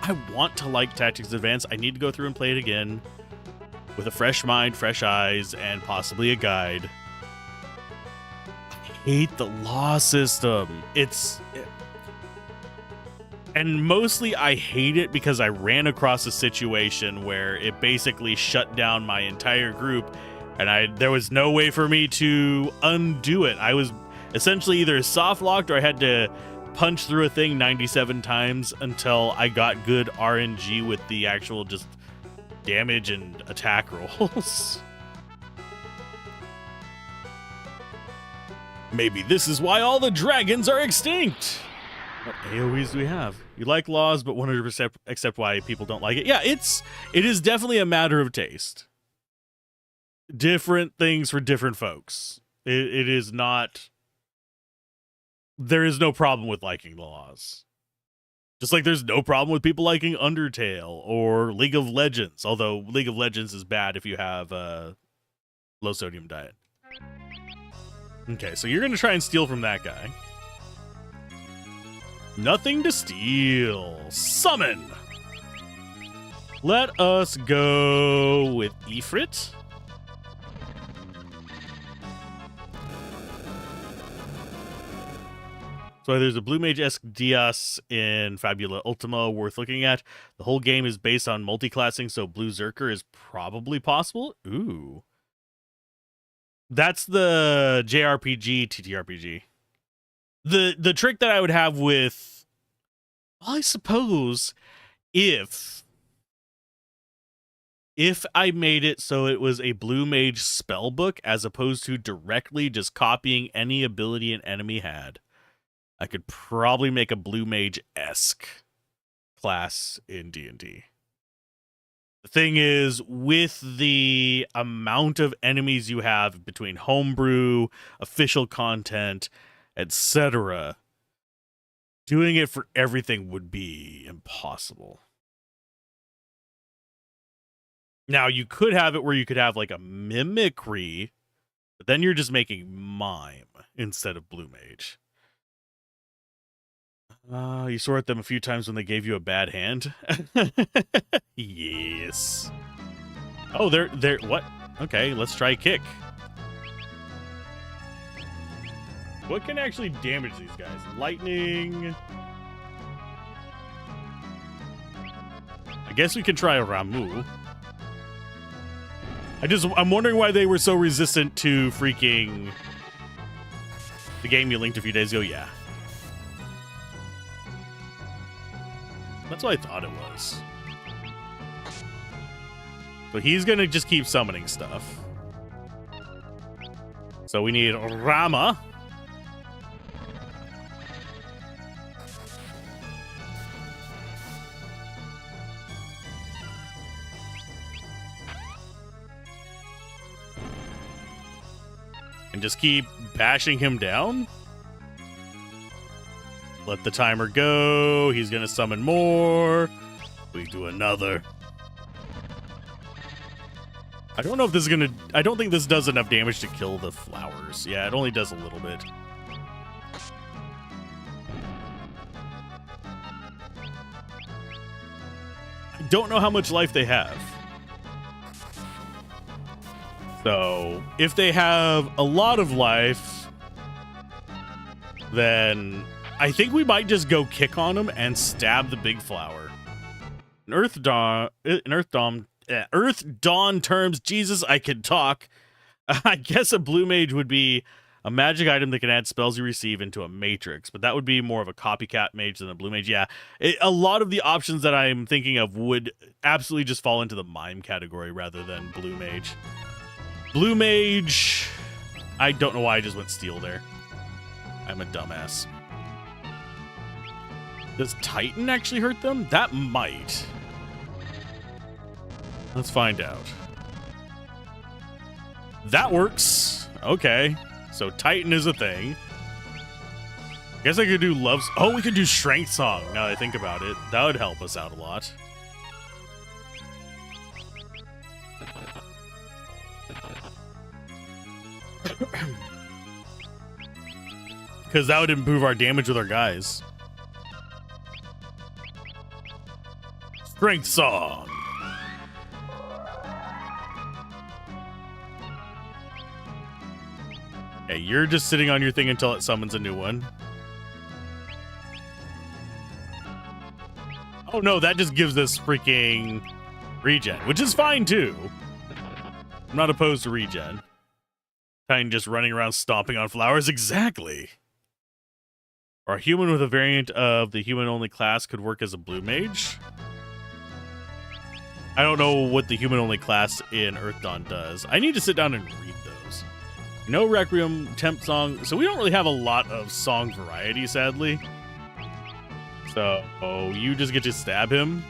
I want to like Tactics Advance. I need to go through and play it again with a fresh mind, fresh eyes, and possibly a guide. I hate the law system. And mostly I hate it because I ran across a situation where it basically shut down my entire group and there was no way for me to undo it. I was essentially either soft locked or I had to punch through a thing 97 times until I got good RNG with the actual just damage and attack rolls. Maybe this is why all the dragons are extinct. What AoEs do we have? You like laws, but 100% accept why people don't like it. Yeah, it is definitely a matter of taste. Different things for different folks. It is not. There is no problem with liking the laws. Just like there's no problem with people liking Undertale or League of Legends. Although League of Legends is bad if you have a low sodium diet. Okay, so you're going to try and steal from that guy. Nothing to steal. Summon. Let us go with Ifrit. So there's a Blue Mage-esque Dias in Fabula Ultima worth looking at. The whole game is based on multi-classing, so Blue Zerker is probably possible. Ooh. That's the JRPG, TTRPG. The trick that I would have with... Well, I suppose if I made it so it was a Blue Mage spellbook as opposed to directly just copying any ability an enemy had, I could probably make a Blue Mage-esque class in D&D. The thing is, with the amount of enemies you have between homebrew, official content, etc., doing it for everything would be impossible. Now, you could have it where you could have like a mimicry, but then you're just making mime instead of Blue Mage. You swore at them a few times when they gave you a bad hand. Yes. Oh, they're what? Okay, let's try kick. What can actually damage these guys? Lightning. I guess we can try a Ramu. I'm wondering why they were so resistant to freaking the game you linked a few days ago. Yeah. That's what I thought it was. So he's gonna just keep summoning stuff. So we need Rama. And just keep bashing him down. Let the timer go. He's going to summon more. We do another. I don't know if this is going to... I don't think this does enough damage to kill the flowers. Yeah, it only does a little bit. I don't know how much life they have. So, if they have a lot of life, then... I think we might just go kick on him and stab the big flower. In Earth Dawn terms, Jesus, I can talk. I guess a Blue Mage would be a magic item that can add spells you receive into a matrix, but that would be more of a copycat mage than a Blue Mage. Yeah, a lot of the options that I'm thinking of would absolutely just fall into the mime category rather than Blue Mage. Blue Mage, I don't know why I just went steel there. I'm a dumbass. Does Titan actually hurt them? That might. Let's find out. That works. Okay. So Titan is a thing. Guess I could do love... Oh, we could do Strength Song, now that I think about it. That would help us out a lot. Because that would improve our damage with our guys. Strength Song. Hey, you're just sitting on your thing until it summons a new one. Oh no, that just gives us freaking regen, which is fine too. I'm not opposed to regen. Kind of just running around stomping on flowers, exactly. Or a human with a variant of the human-only class could work as a Blue Mage. I don't know what the human-only class in Earth Dawn does. I need to sit down and read those. No Requiem, Temp Song. So we don't really have a lot of song variety, sadly. So, you just get to stab him.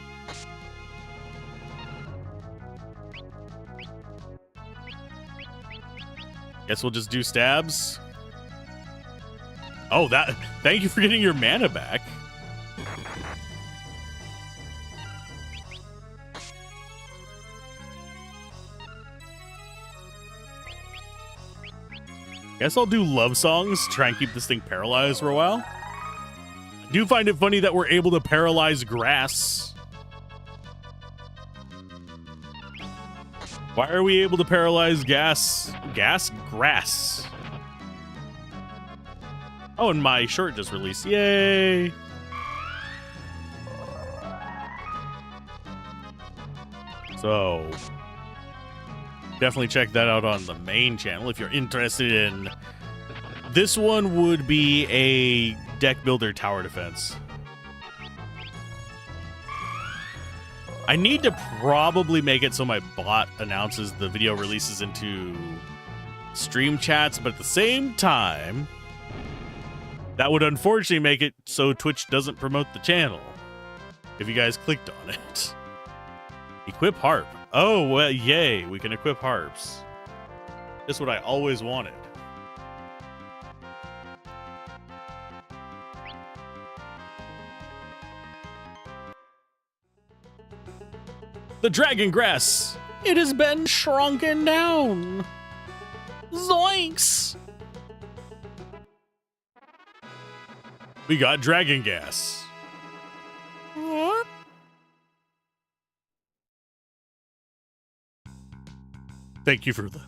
Guess we'll just do stabs. Oh, thank you for getting your mana back. Guess I'll do love songs, try and keep this thing paralyzed for a while. I do find it funny that we're able to paralyze grass. Why are we able to paralyze grass? Oh, and my short just released. Yay! So, definitely check that out on the main channel if you're interested in. This one would be a deck builder tower defense. I need to probably make it so my bot announces the video releases into stream chats, but at the same time, that would unfortunately make it so Twitch doesn't promote the channel if you guys clicked on it. Equip harp. Oh, well, yay, we can equip harps. That's what I always wanted. The dragon grass. It has been shrunken down. Zoinks. We got dragon gas. What? Thank you for the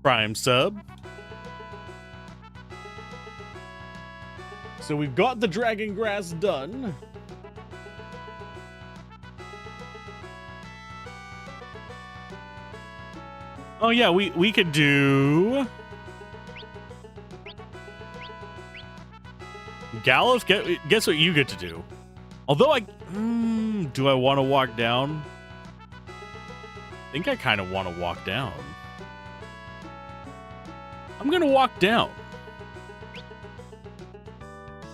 Prime sub. So we've got the dragon grass done. Oh yeah, we could do Galuf. Guess what you get to do. Although do I want to walk down? I think I kind of want to walk down. I'm gonna walk down.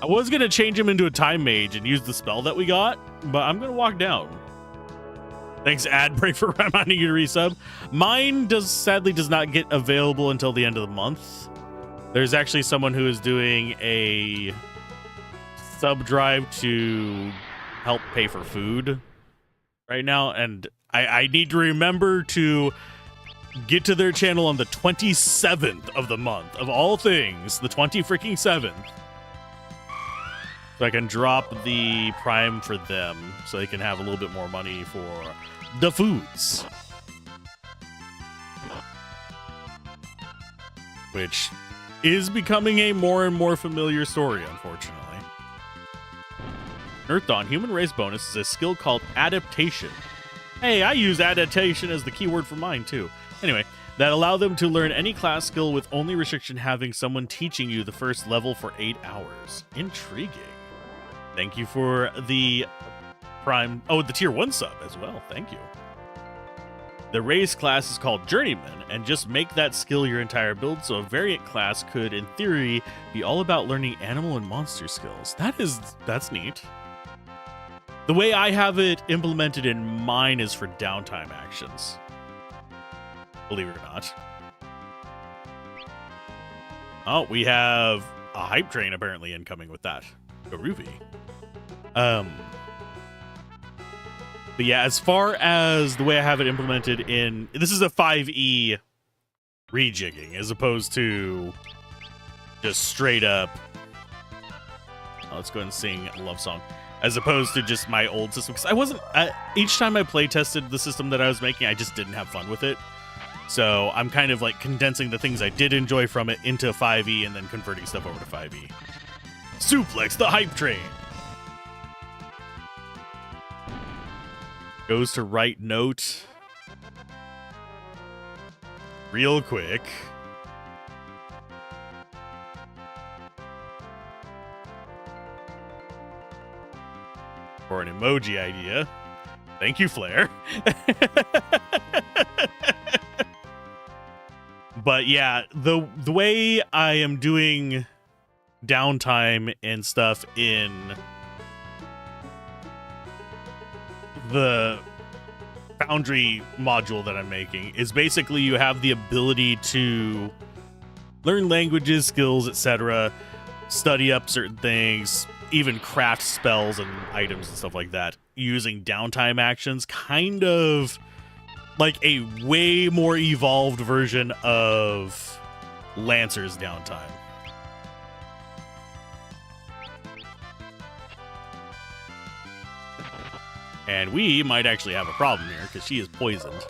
I was gonna change him into a time mage and use the spell that we got, but I'm gonna walk down. Thanks, Adbreak, for reminding you to resub. Mine sadly does not get available until the end of the month. There's actually someone who is doing a sub drive to help pay for food right now, and I need to remember to get to their channel on the 27th of the month, of all things, the 27th. So I can drop the Prime for them so they can have a little bit more money for the foods. Which is becoming a more and more familiar story, unfortunately. Earthdawn, human race bonus is a skill called adaptation. Hey, I use adaptation as the keyword for mine too. Anyway, that allow them to learn any class skill with only restriction having someone teaching you the first level for 8 hours. Intriguing. Thank you for the Prime. Oh, the tier 1 sub as well. Thank you. The race class is called Journeyman, and just make that skill your entire build, so a variant class could, in theory, be all about learning animal and monster skills. That's neat. The way I have it implemented in mine is for downtime actions. Believe it or not. Oh, we have a hype train apparently incoming with that. Groovy. But yeah, as far as the way I have it implemented in... This is a 5e rejigging, as opposed to just straight up... Oh, let's go ahead and sing a love song. As opposed to just my old system. Because I wasn't... each time I play tested the system that I was making, I just didn't have fun with it. So I'm kind of like condensing the things I did enjoy from it into 5e and then converting stuff over to 5e. Suplex the hype train. Goes to write note. Real quick. For an emoji idea. Thank you, Flair. But yeah, the way I am doing downtime and stuff in the Foundry module that I'm making is basically you have the ability to learn languages, skills, etc., study up certain things, even craft spells and items and stuff like that using downtime actions, kind of like a way more evolved version of Lancer's downtime. And we might actually have a problem here because she is poisoned.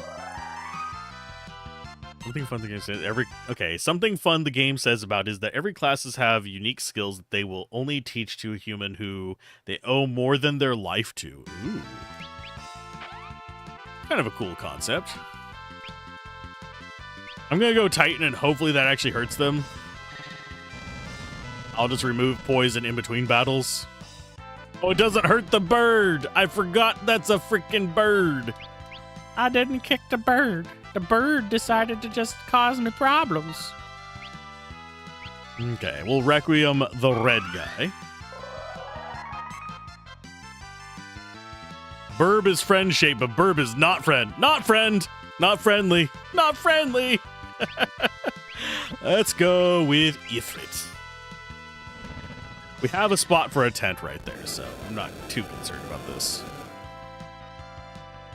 Something fun the game says something fun the game says about is that every classes have unique skills that they will only teach to a human who they owe more than their life to. Ooh. Kind of a cool concept. I'm gonna go Titan and hopefully that actually hurts them. I'll just remove poison in between battles. Oh, it doesn't hurt the bird. I forgot that's a freaking bird. I didn't kick the bird. The bird decided to just cause me problems. Okay, we'll Requiem the red guy. Burb is friend shaped, but Burb is not friend. Not friend. Not friendly. Not friendly. Let's go with Ifrit. We have a spot for a tent right there, so I'm not too concerned about this.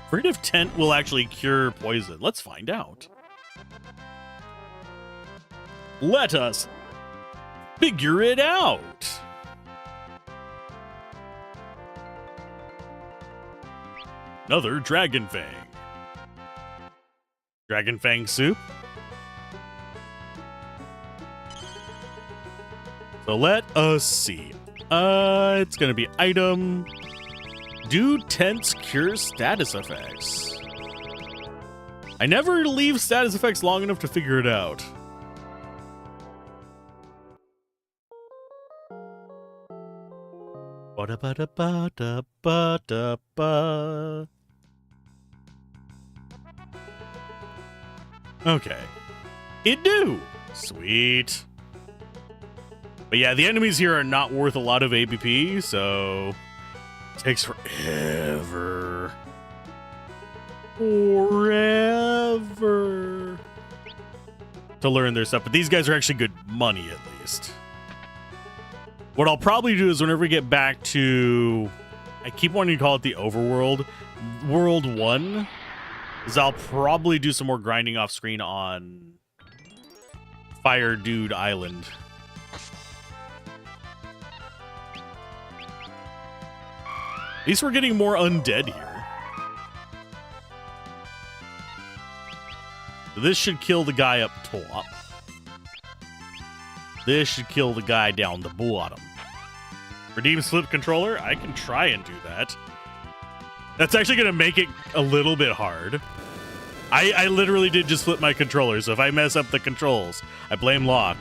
Afraid if tent will actually cure poison. Let's find out. Let us figure it out. Another Dragon Fang. Dragon Fang soup. So let us see. It's gonna be item. Do tents cure status effects? I never leave status effects long enough to figure it out. Ba-da-ba-da-ba-da-ba-da-ba. Okay. It do. Sweet. But yeah, the enemies here are not worth a lot of ABP, so it takes forever. Forever to learn their stuff. But these guys are actually good money, at least. What I'll probably do is whenever we get back to, I keep wanting to call it the overworld, World 1, is I'll probably do some more grinding off screen on Fire Dude Island. At least we're getting more undead here. This should kill the guy up top. This should kill the guy down the bottom. Redeem slip controller? I can try and do that. That's actually going to make it a little bit hard. I literally did just flip my controller, so if I mess up the controls, I blame Locke.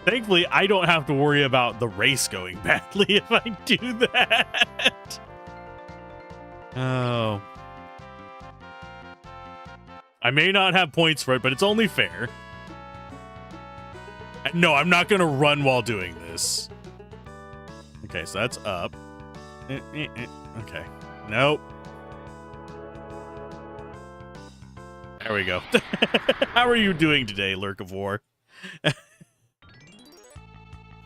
Thankfully, I don't have to worry about the race going badly if I do that. Oh. I may not have points for it, but it's only fair. No, I'm not going to run while doing this. Okay, so that's up. Okay. Nope. There we go. How are you doing today, Lurk of War?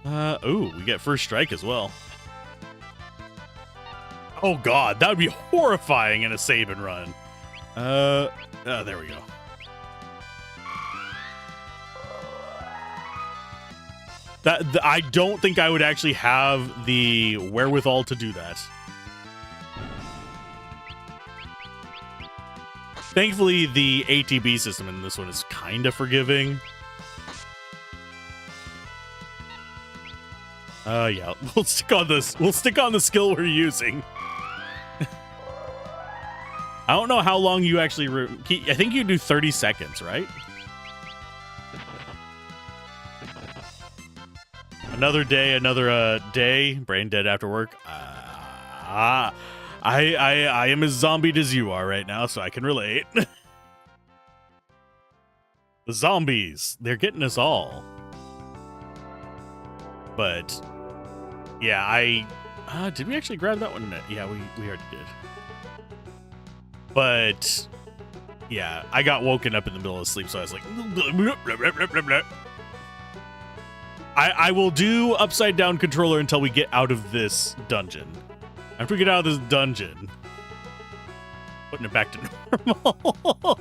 Ooh, we get first strike as well. Oh god, that would be horrifying in a save and run. There we go. I don't think I would actually have the wherewithal to do that. Thankfully, the ATB system in this one is kind of forgiving. Yeah, we'll stick on this. We'll stick on the skill we're using. I don't know how long you actually... I think you do 30 seconds, right? Another day, another day. Brain dead after work. I am as zombied as you are right now, so I can relate. The zombies, they're getting us all. But Yeah, did we actually grab that one? Yeah, we already did. But yeah, I got woken up in the middle of sleep, so I was like, I will do upside down controller until we get out of this dungeon. After we get out of this dungeon, putting it back to normal.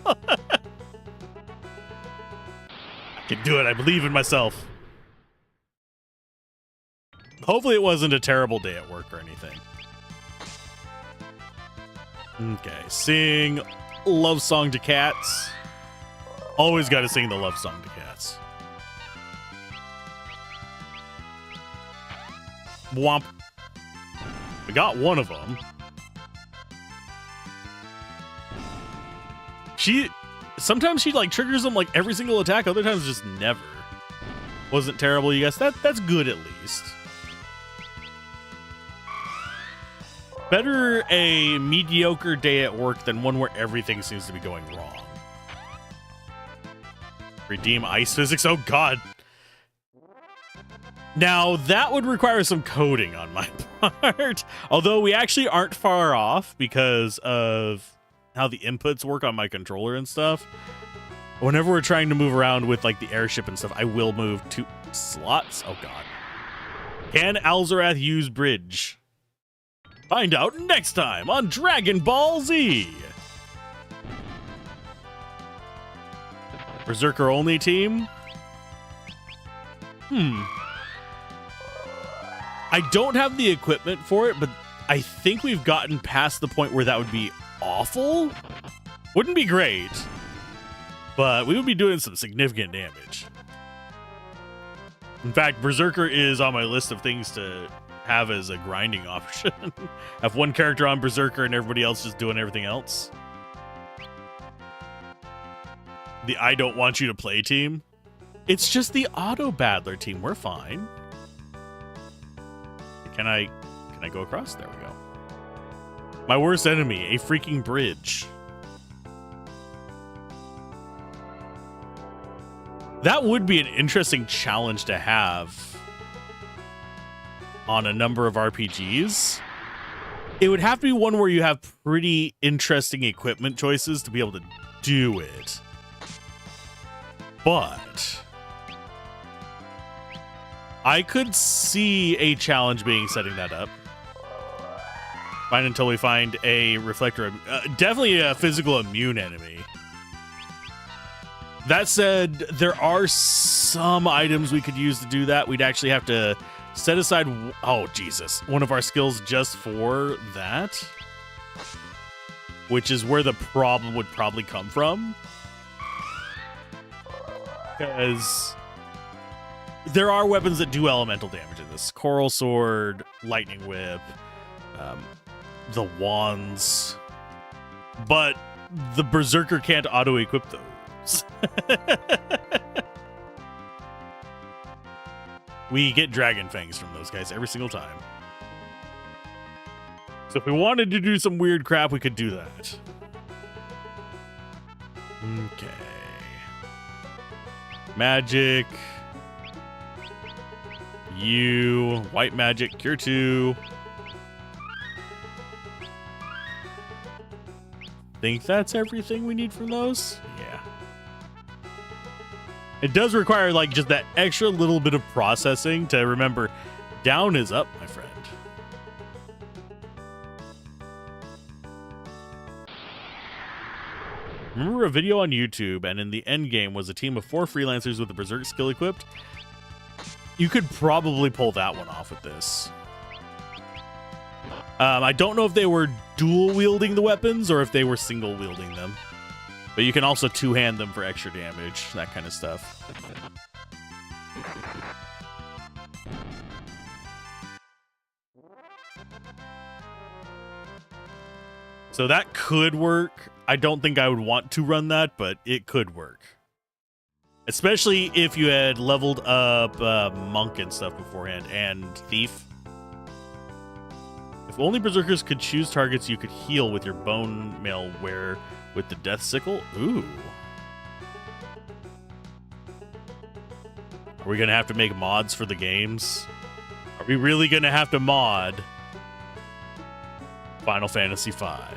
I can do it. I believe in myself. Hopefully it wasn't a terrible day at work or anything. Okay, sing love song to cats. Always got to sing the love song to cats. Womp. We got one of them. Sometimes she like triggers them like every single attack, other times just never. Wasn't terrible, you guys. That's good at least. Better a mediocre day at work than one where everything seems to be going wrong. Redeem ice physics? Oh god. Now, that would require some coding on my part. Although we actually aren't far off because of how the inputs work on my controller and stuff. Whenever we're trying to move around with like the airship and stuff, I will move 2 slots. Oh god. Can Alzorath use bridge? Find out next time on Dragon Ball Z. Berserker only team? I don't have the equipment for it, but I think we've gotten past the point where that would be awful. Wouldn't be great, but we would be doing some significant damage. In fact, Berserker is on my list of things to have as a grinding option. Have one character on Berserker and everybody else just doing everything else. The I don't want you to play team. It's just the auto battler team. We're fine. Can I go across? There we go. My worst enemy, a freaking bridge. That would be an interesting challenge to have on a number of RPGs. It would have to be one where you have pretty interesting equipment choices to be able to do it. But I could see a challenge being setting that up. Fine until we find a reflector. Definitely a physical immune enemy. That said, there are some items we could use to do that. We'd actually have to set aside, oh Jesus, one of our skills just for that. Which is where the problem would probably come from. Because there are weapons that do elemental damage in this. Coral Sword, Lightning Whip, the wands. But the Berserker can't auto-equip those. We get Dragon Fangs from those guys every single time. So if we wanted to do some weird crap, we could do that. Okay. Magic. You. White magic. Cure 2. Think that's everything we need from those? Yeah. It does require like just that extra little bit of processing to remember down is up, my friend. Remember a video on YouTube, and in the end game was a team of 4 freelancers with the Berserk skill equipped? You could probably pull that one off with this. I don't know if they were dual wielding the weapons or if they were single wielding them. But you can also two-hand them for extra damage, that kind of stuff. So that could work. I don't think I would want to run that, but it could work. Especially if you had leveled up Monk and stuff beforehand, and Thief. If only Berserkers could choose targets you could heal with your bone mail wear with the Death Sickle. Ooh. Are we going to have to make mods for the games? we really gonna have to mod Final Fantasy V? I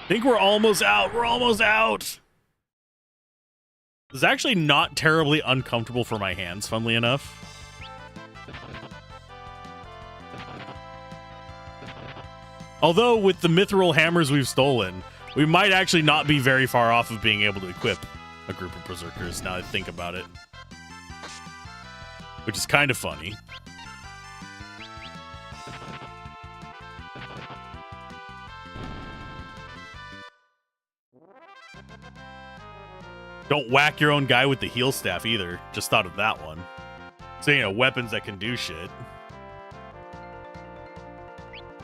think we're almost out. We're almost out. It's actually not terribly uncomfortable for my hands, funnily enough. Although, with the mithril hammers we've stolen, we might actually not be very far off of being able to equip a group of berserkers, now that I think about it. Which is kind of funny. Don't whack your own guy with the heal staff either. Just thought of that one. So, you know, weapons that can do shit.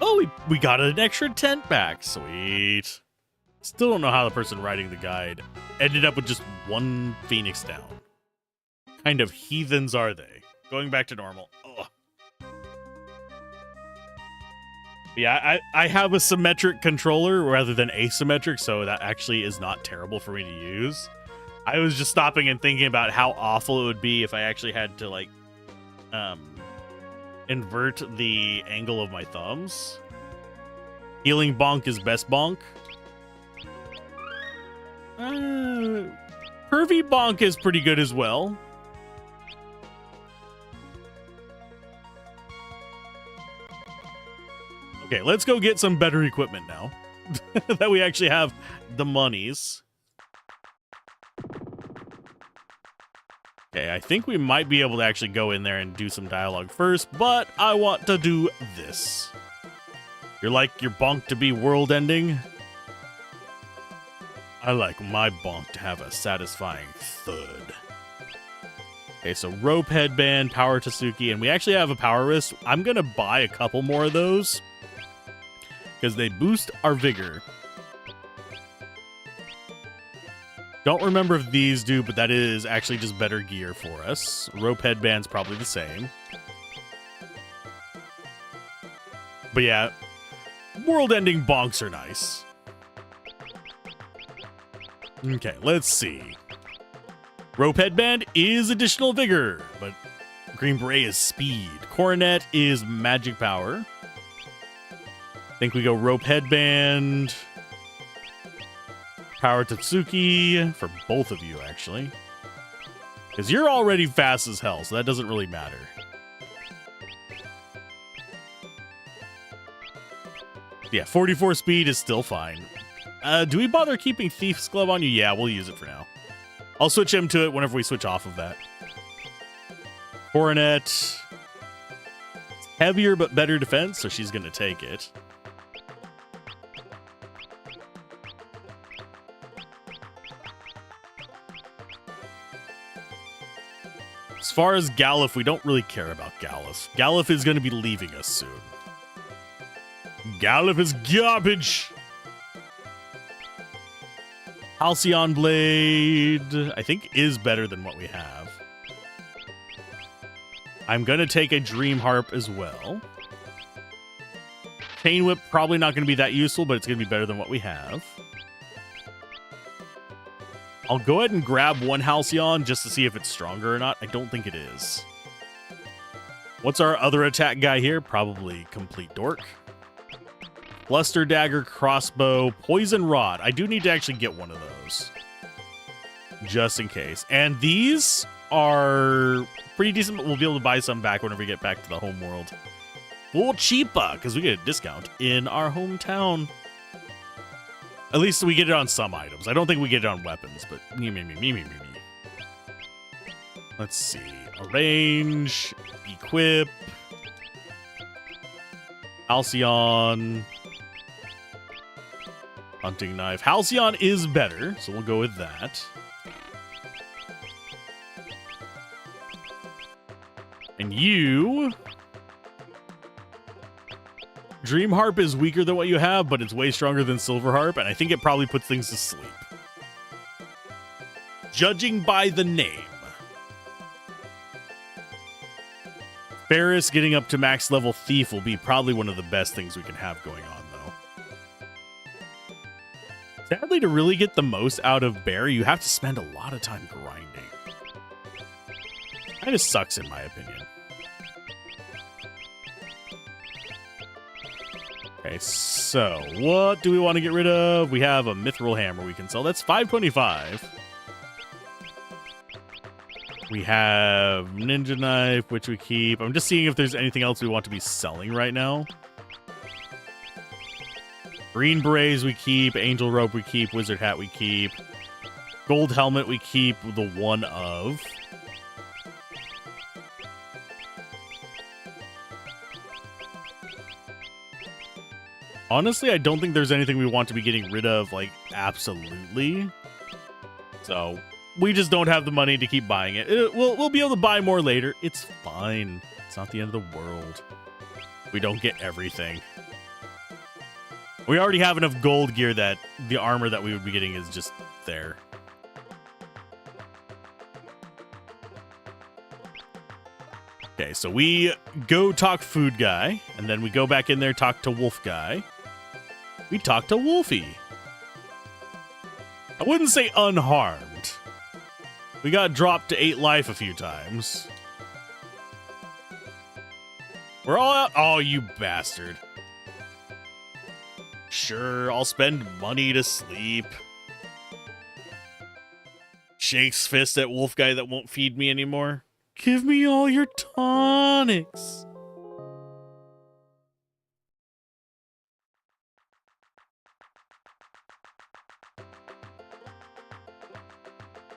Oh, we got an extra tent back. Sweet. Still don't know how the person writing the guide ended up with just one phoenix down. Kind of heathens are they? Going back to normal. Ugh. Yeah, I have a symmetric controller rather than asymmetric, so that actually is not terrible for me to use. I was just stopping and thinking about how awful it would be if I actually had to, like, invert the angle of my thumbs. Healing bonk is best bonk. Curvy bonk is pretty good as well. Okay, let's go get some better equipment now. That we actually have the monies. Okay, I think we might be able to actually go in there and do some dialogue first, but I want to do this. You're like your bonk to be world ending? I like my bonk to have a satisfying thud. Okay, so rope headband, power Tatsuki, and we actually have a power wrist. I'm gonna buy a couple more of those because they boost our vigor. Don't remember if these do, but that is actually just better gear for us. Rope headband's probably the same. But yeah, world-ending bonks are nice. Okay, let's see. Rope headband is additional vigor, but green beret is speed. Coronet is magic power. I think we go rope headband... Power Tatsuki for both of you, actually. Because you're already fast as hell, so that doesn't really matter. Yeah, 44 speed is still fine. Do we bother keeping Thief's Glove on you? Yeah, we'll use it for now. I'll switch him to it whenever we switch off of that. Coronet. Heavier but better defense, so she's going to take it. As far as Galuf, we don't really care about Galuf. Galuf is going to be leaving us soon. Galuf is garbage! Halcyon Blade, I think, is better than what we have. I'm going to take a Dream Harp as well. Chain Whip, probably not going to be that useful, but it's going to be better than what we have. I'll go ahead and grab one Halcyon just to see if it's stronger or not. I don't think it is. What's our other attack guy here? Probably Complete Dork. Bluster Dagger, Crossbow, Poison Rod. I do need to actually get one of those. Just in case. And these are pretty decent, but we'll be able to buy some back whenever we get back to the home world. Full cheaper, because we get a discount in our hometown. At least we get it on some items. I don't think we get it on weapons, but me. Let's see. Arrange, equip, Halcyon, hunting knife. Halcyon is better, so we'll go with that. And you... Dream Harp is weaker than what you have, but it's way stronger than Silver Harp, and I think it probably puts things to sleep. Judging by the name. Ferris getting up to max level Thief will be probably one of the best things we can have going on, though. Sadly, to really get the most out of Barry, you have to spend a lot of time grinding. Kind of sucks, in my opinion. Okay, so what do we want to get rid of? We have a mithril hammer we can sell. That's 525. We have ninja knife, which we keep. I'm just seeing if there's anything else we want to be selling right now. Green berets we keep. Angel rope we keep. Wizard hat we keep. Gold helmet we keep the one of. Honestly, I don't think there's anything we want to be getting rid of, like, absolutely. So, we just don't have the money to keep buying it. We'll be able to buy more later. It's fine. It's not the end of the world. We don't get everything. We already have enough gold gear that the armor that we would be getting is just there. Okay, so we go talk food guy, and then we go back in there, talk to wolf guy. We talk to Wolfie. I wouldn't say unharmed. We got dropped to 8 life a few times. We're all out. Oh, you bastard. Sure, I'll spend money to sleep. Shakes fist at wolf guy that won't feed me anymore. Give me all your tonics.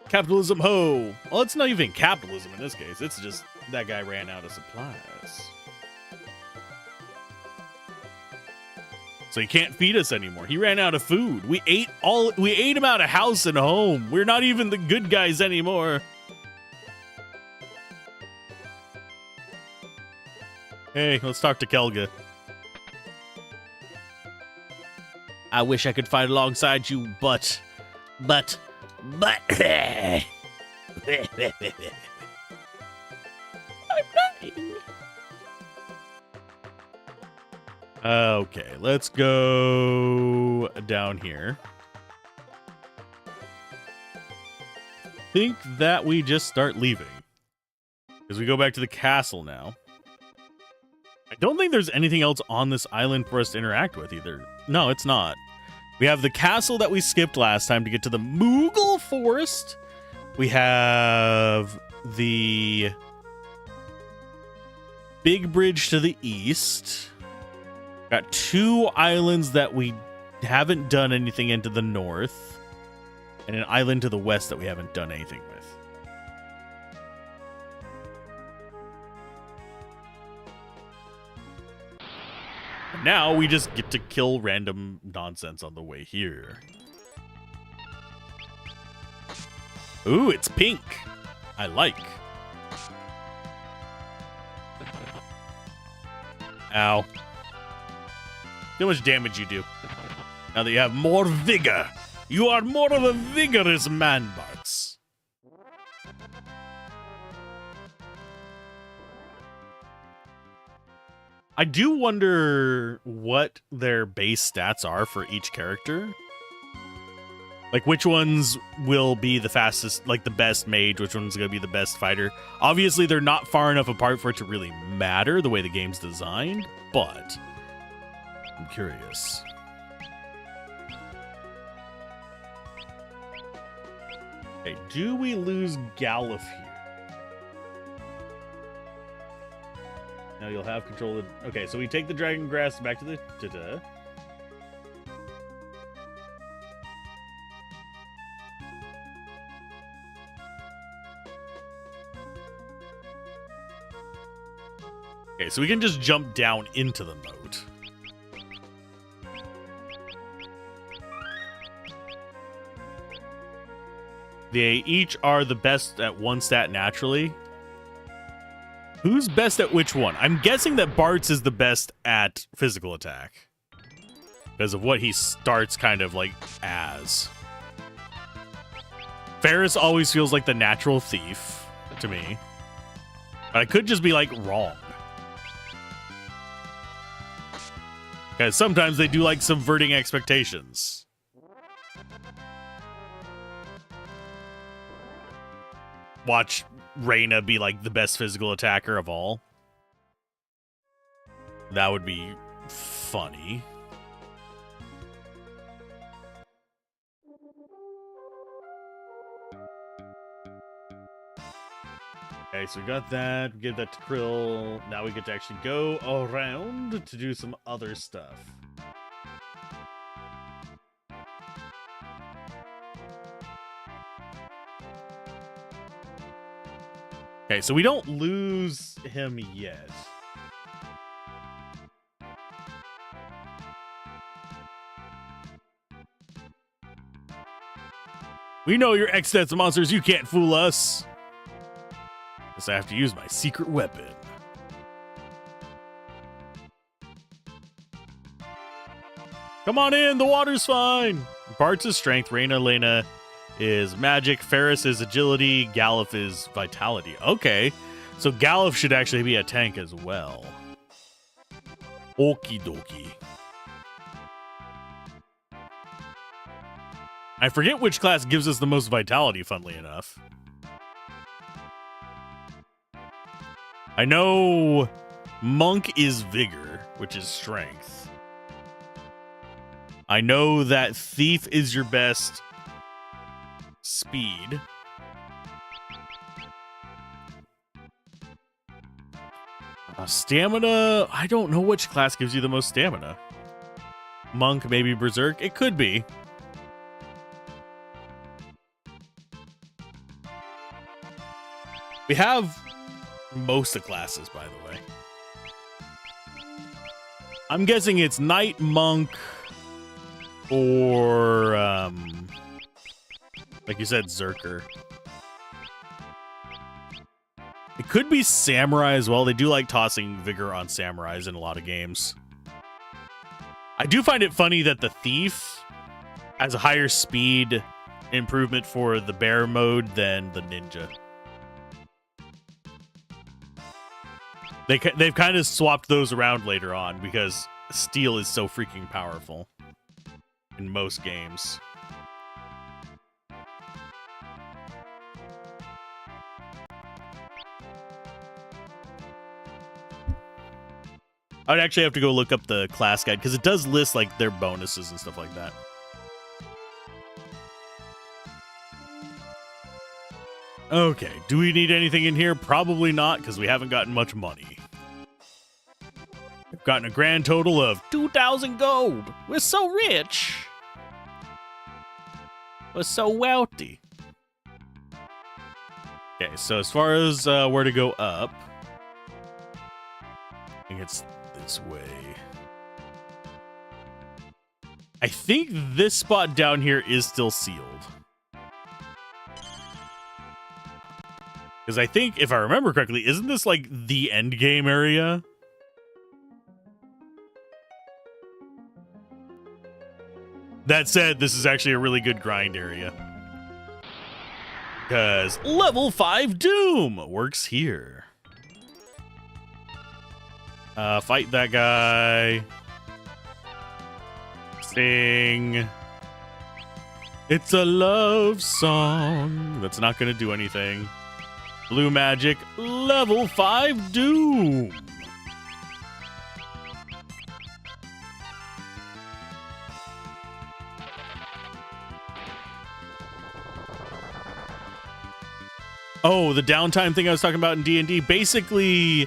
Capitalism ho! Well, it's not even capitalism in this case. It's just that guy ran out of supplies. So he can't feed us anymore. He ran out of food. We ate him out of house and home. We're not even the good guys anymore. Hey, let's talk to Kelga. I wish I could fight alongside you, but I'm dying. Okay, let's go down here. Think that we just start leaving. Because we go back to the castle now. I don't think there's anything else on this island for us to interact with either. No, it's not. We have the castle that we skipped last time to get to the Moogle Forest. We have the big bridge to the east. Got 2 islands that we haven't done anything into the north. And an island to the west that we haven't done anything with. Now we just get to kill random nonsense on the way here. Ooh, it's pink. I like. Ow. See how much damage you do. Now that you have more vigor. You are more of a vigorous man, Barks. I do wonder what their base stats are for each character. Like, which ones will be the fastest, like the best mage, which one's going to be the best fighter. Obviously, they're not far enough apart for it to really matter the way the game's designed, but I'm curious. Okay, do we lose Galuf here? Now you'll have control of... Okay, so we take the dragon grass back to the... Okay, so we can just jump down into the moat. They each are the best at one stat naturally. Who's best at which one? I'm guessing that Bart's is the best at physical attack. Because of what he starts kind of like as. Ferris always feels like the natural thief to me. But I could just be like wrong. Because sometimes they do like subverting expectations. Watch Reyna be like the best physical attacker of all. That would be funny. Okay, so we got that. We give that to Krill. Now we get to actually go around to do some other stuff. Okay, so we don't lose him yet. We know you're X-Stats monsters. You can't fool us. Guess I have to use my secret weapon. Come on in. The water's fine. Bart's is strength. Lena is magic. Ferris is agility. Galuf is vitality. Okay. So Galuf should actually be a tank as well. Okie dokie. I forget which class gives us the most vitality, funnily enough. I know Monk is vigor, which is strength. I know that Thief is your best speed. Stamina, I don't know which class gives you the most stamina. Monk, maybe Berserk, it could be. We have most of the classes, by the way. I'm guessing it's Knight, Monk, or, like you said, Zerker. It could be Samurai as well. They do like tossing Vigor on Samurais in a lot of games. I do find it funny that the Thief has a higher speed improvement for the Bear mode than the Ninja. They've kind of swapped those around later on because Steel is so freaking powerful in most games. I would actually have to go look up the class guide because it does list like their bonuses and stuff like that. Okay, do we need anything in here? Probably not because we haven't gotten much money. We've gotten a grand total of 2,000 gold. We're so rich. We're so wealthy. Okay, so as far as where to go up, I think it's this way. I think this spot down here is still sealed. Because I think, if I remember correctly, isn't this like the end game area? That said, this is actually a really good grind area. Because level 5 Doom works here. Fight that guy. Sing. It's a love song. That's not going to do anything. Blue magic, level 5 Doom. Oh, the downtime thing I was talking about in D&D. Basically,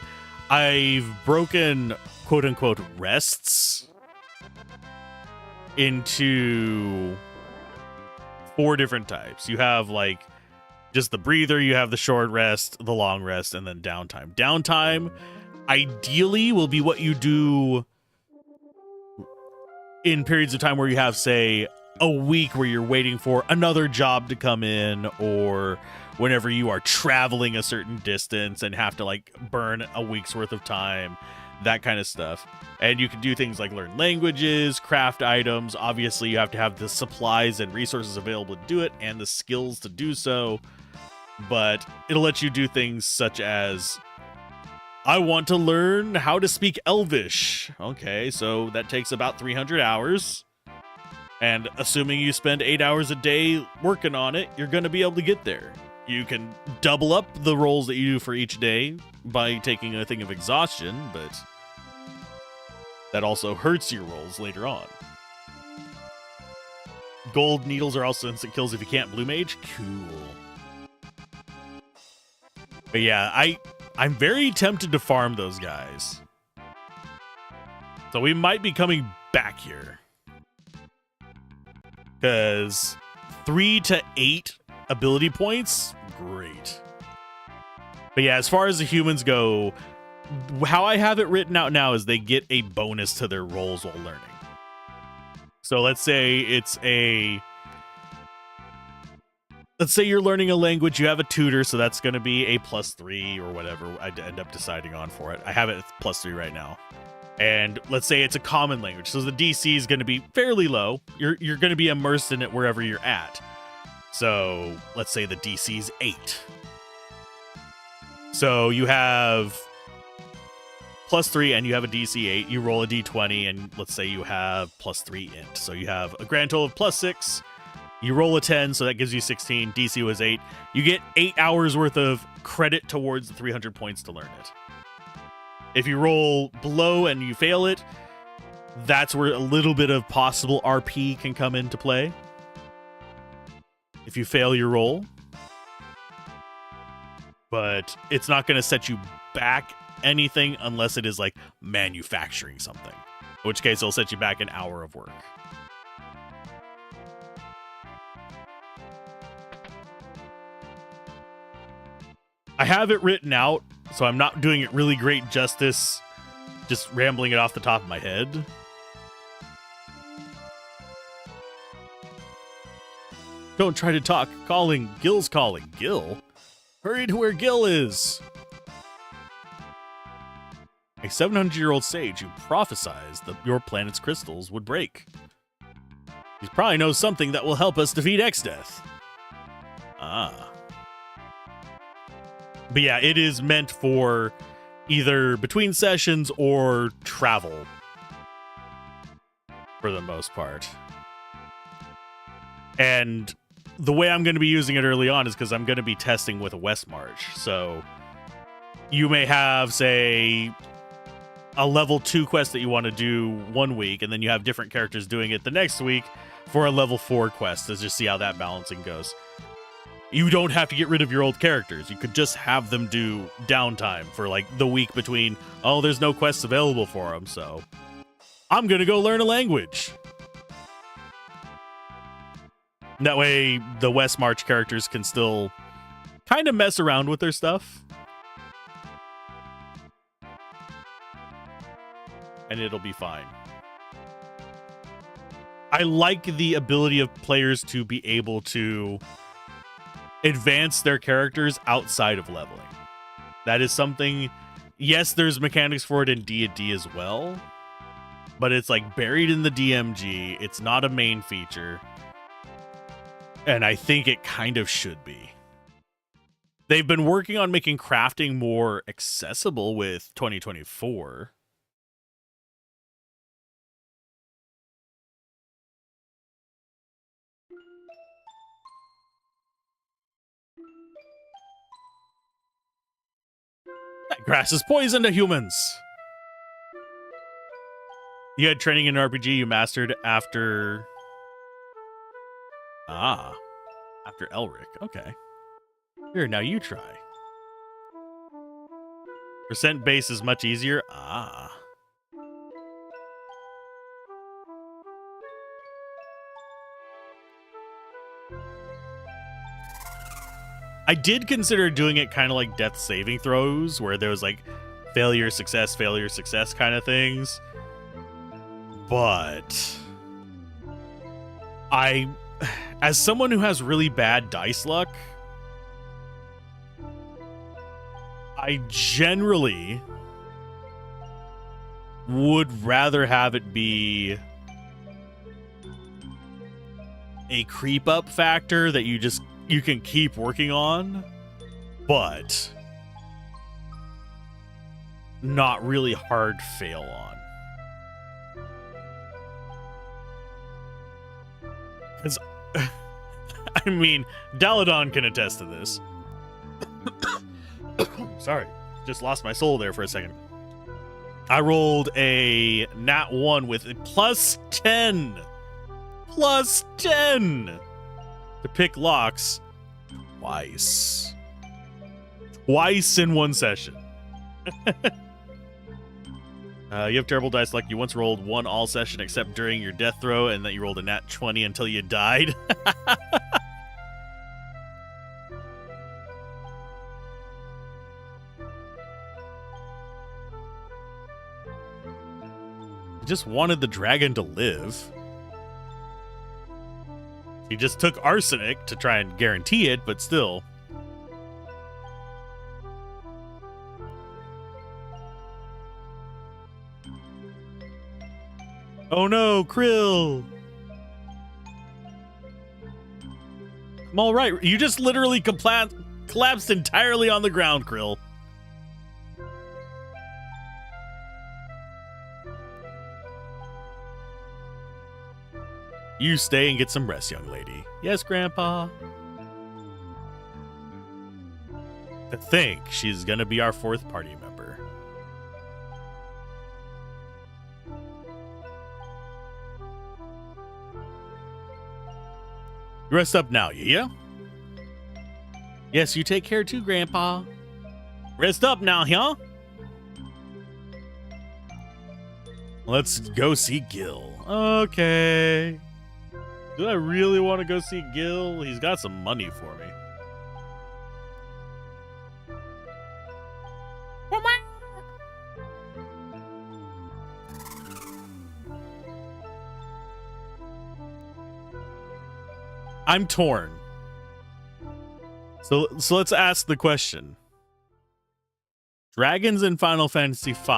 I've broken quote-unquote rests into 4 different types. You have like just the breather, you have the short rest, the long rest, and then downtime. Downtime, ideally, will be what you do in periods of time where you have, say, a week where you're waiting for another job to come in, or whenever you are traveling a certain distance and have to, like, burn a week's worth of time, that kind of stuff. And you can do things like learn languages, craft items. Obviously, you have to have the supplies and resources available to do it and the skills to do so. But it'll let you do things such as, I want to learn how to speak Elvish. Okay, so that takes about 300 hours. And assuming you spend 8 hours a day working on it, you're going to be able to get there. You can double up the rolls that you do for each day by taking a thing of exhaustion, but that also hurts your rolls later on. Gold needles are also instant kills if you can't blue mage. Cool. But yeah, I'm very tempted to farm those guys. So we might be coming back here. Because 3 to 8 ability points, great. But yeah, as far as the humans go, how I have it written out now is they get a bonus to their rolls while learning. So let's say you're learning a language, you have a tutor, so that's going to be a +3 or whatever I end up deciding on for it. I have it at +3 right now. And let's say it's a common language, so the DC is going to be fairly low. You're going to be immersed in it wherever you're at. So let's say the DC is 8. So you have +3 and you have a DC 8. You roll a D20 and let's say you have +3 int. So you have a grand total of +6. You roll a 10, so that gives you 16. DC was 8. You get 8 hours worth of credit towards the 300 points to learn it. If you roll below and you fail it, that's where a little bit of possible RP can come into play. If you fail your roll. But it's not going to set you back anything unless it is like manufacturing something. In which case it'll set you back an hour of work. I have it written out, so I'm not doing it really great justice, just rambling it off the top of my head. Don't try to talk. Calling. Gil's calling. Gil? Hurry to where Gil is. A 700-year-old sage who prophesized that your planet's crystals would break. He probably knows something that will help us defeat X-Death. Ah. But yeah, it is meant for either between sessions or travel. For the most part. And the way I'm going to be using it early on is because I'm going to be testing with a West March. So you may have, say, a level 2 quest that you want to do one week, and then you have different characters doing it the next week for a level 4 quest to just see how that balancing goes. You don't have to get rid of your old characters. You could just have them do downtime for like the week between, oh, there's no quests available for them, so I'm going to go learn a language. That way, the West March characters can still kind of mess around with their stuff. And it'll be fine. I like the ability of players to be able to advance their characters outside of leveling. That is something, yes, there's mechanics for it in D&D as well, but it's like buried in the DMG. It's not a main feature. And I think it kind of should be. They've been working on making crafting more accessible with 2024. That grass is poison to humans. You had training in RPG you mastered after... Ah. After Elric. Okay. Here, now you try. Percent base is much easier. Ah. I did consider doing it kind of like death saving throws, where there was like failure, success kind of things. But as someone who has really bad dice luck, I generally would rather have it be a creep up factor that you can keep working on, but not really hard fail on. Because, I mean, Daladon can attest to this. Sorry, just lost my soul there for a second. I rolled a nat 1 with a +10. +10 to pick locks twice. Twice in one session. You have terrible dice luck. You once rolled 1 all session except during your death throw, and that you rolled a nat 20 until you died. He just wanted the dragon to live. He just took arsenic to try and guarantee it, but still. Oh no, Krill! I'm all right. You just literally collapsed entirely on the ground, Krill. You stay and get some rest, young lady. Yes, Grandpa. To think she's gonna be our 4th party member. You rest up now, yeah? Yes, you take care too, Grandpa. Rest up now, huh? Let's go see Gil. Okay. Do I really want to go see Gil? He's got some money for me. I'm torn. So let's ask the question. Dragons in Final Fantasy V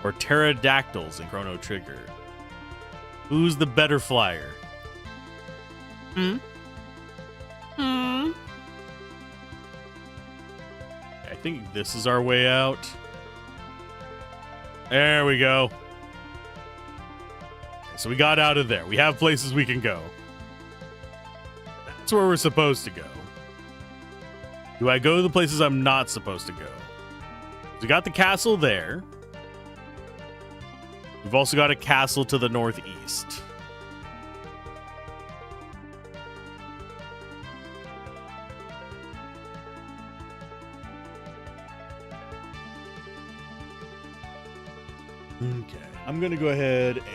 or pterodactyls in Chrono Trigger? Who's the better flyer? I think this is our way out. There we go. Okay, so we got out of there. We have places we can go. That's where we're supposed to go. Do I go to the places I'm not supposed to go? We got the castle there. We've also got a castle to the northeast. Okay, I'm gonna go ahead and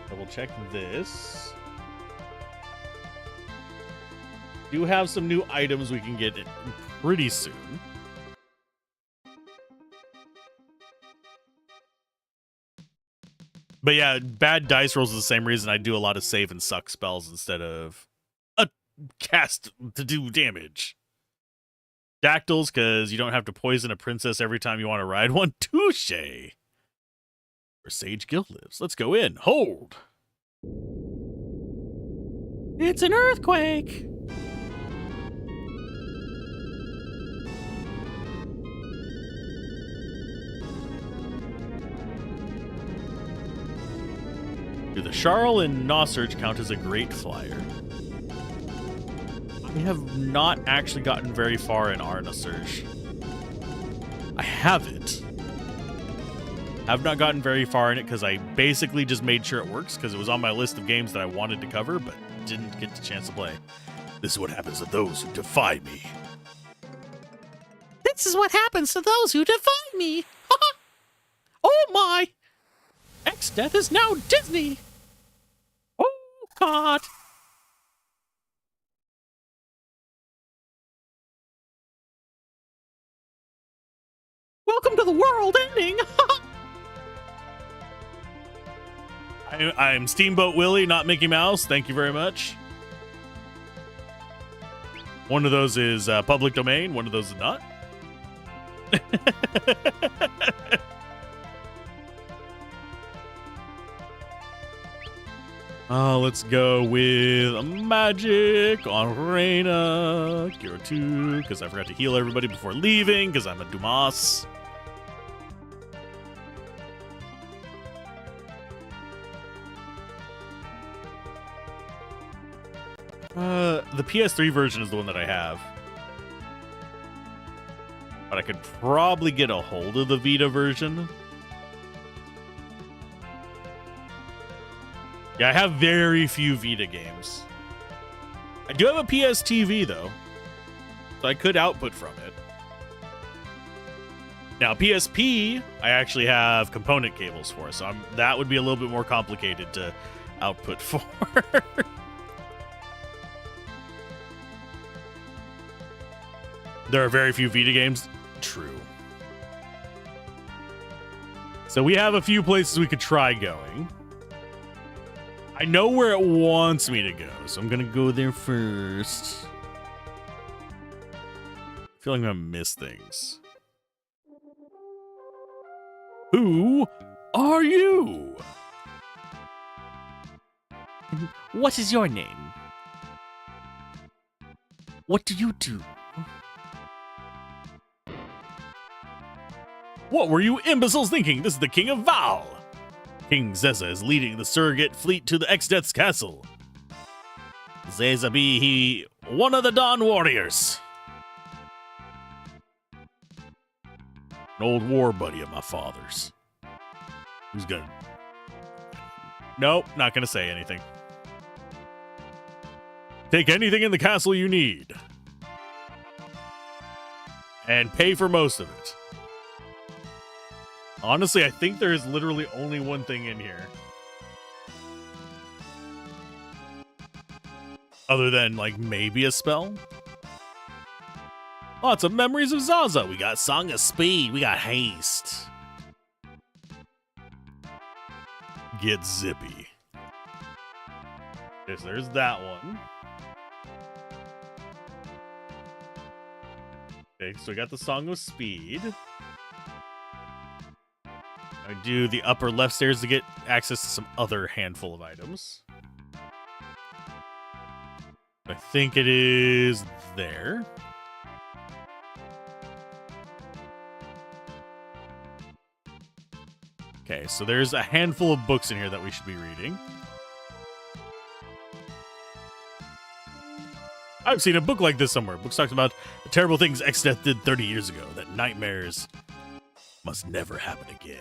double check this. Do have some new items we can get pretty soon. But yeah, bad dice rolls is the same reason I do a lot of save and suck spells instead of a cast to do damage. Dactyls, because you don't have to poison a princess every time you want to ride one. Touche! Where Sage Gil lives. Let's go in. Hold! It's an earthquake! Do the Charl and Nossurge count as a great flyer? I have not actually gotten very far in Arnasurge. I haven't. I've not gotten very far in it because I basically just made sure it works because it was on my list of games that I wanted to cover but didn't get the chance to play. This is what happens to those who defy me. This is what happens to those who defy me! Oh my! X-Death is now Disney! Oh God! Welcome to the world ending! I'm Steamboat Willie, not Mickey Mouse. Thank you very much. One of those is public domain. One of those is not. Let's go with magic on Reina. Kira 2, because I forgot to heal everybody before leaving, because I'm a Dumas. The PS3 version is the one that I have. But I could probably get a hold of the Vita version. Yeah, I have very few Vita games. I do have a PS TV, though. so I could output from it. Now, PSP, I actually have component cables for, so that would be a little bit more complicated to output for. There are very few Vita games. True. So we have a few places we could try going. I know where it wants me to go, so I'm going to go there first. I feel like I'm going to miss things. Who are you? What is your name? What do you do? What were you imbeciles thinking? This is the King of Val. King Zeza is leading the surrogate fleet to the Exdeath's castle. Zeza be he one of the Dawn Warriors. An old war buddy of my father's. Who's gonna... Nope, not gonna say anything. Take anything in the castle you need. And pay for most of it. Honestly, I think there is literally only one thing in here. Other than, like, maybe a spell? Lots of memories of Zaza. We got Song of Speed. We got Haste. Get zippy. Yes, there's that one. Okay, so we got the Song of Speed. I do the upper left stairs to get access to some other handful of items. I think it is there. Okay, so there's a handful of books in here that we should be reading. I've seen a book like this somewhere. Book talks about the terrible things Exdeath did 30 years ago, that nightmares must never happen again.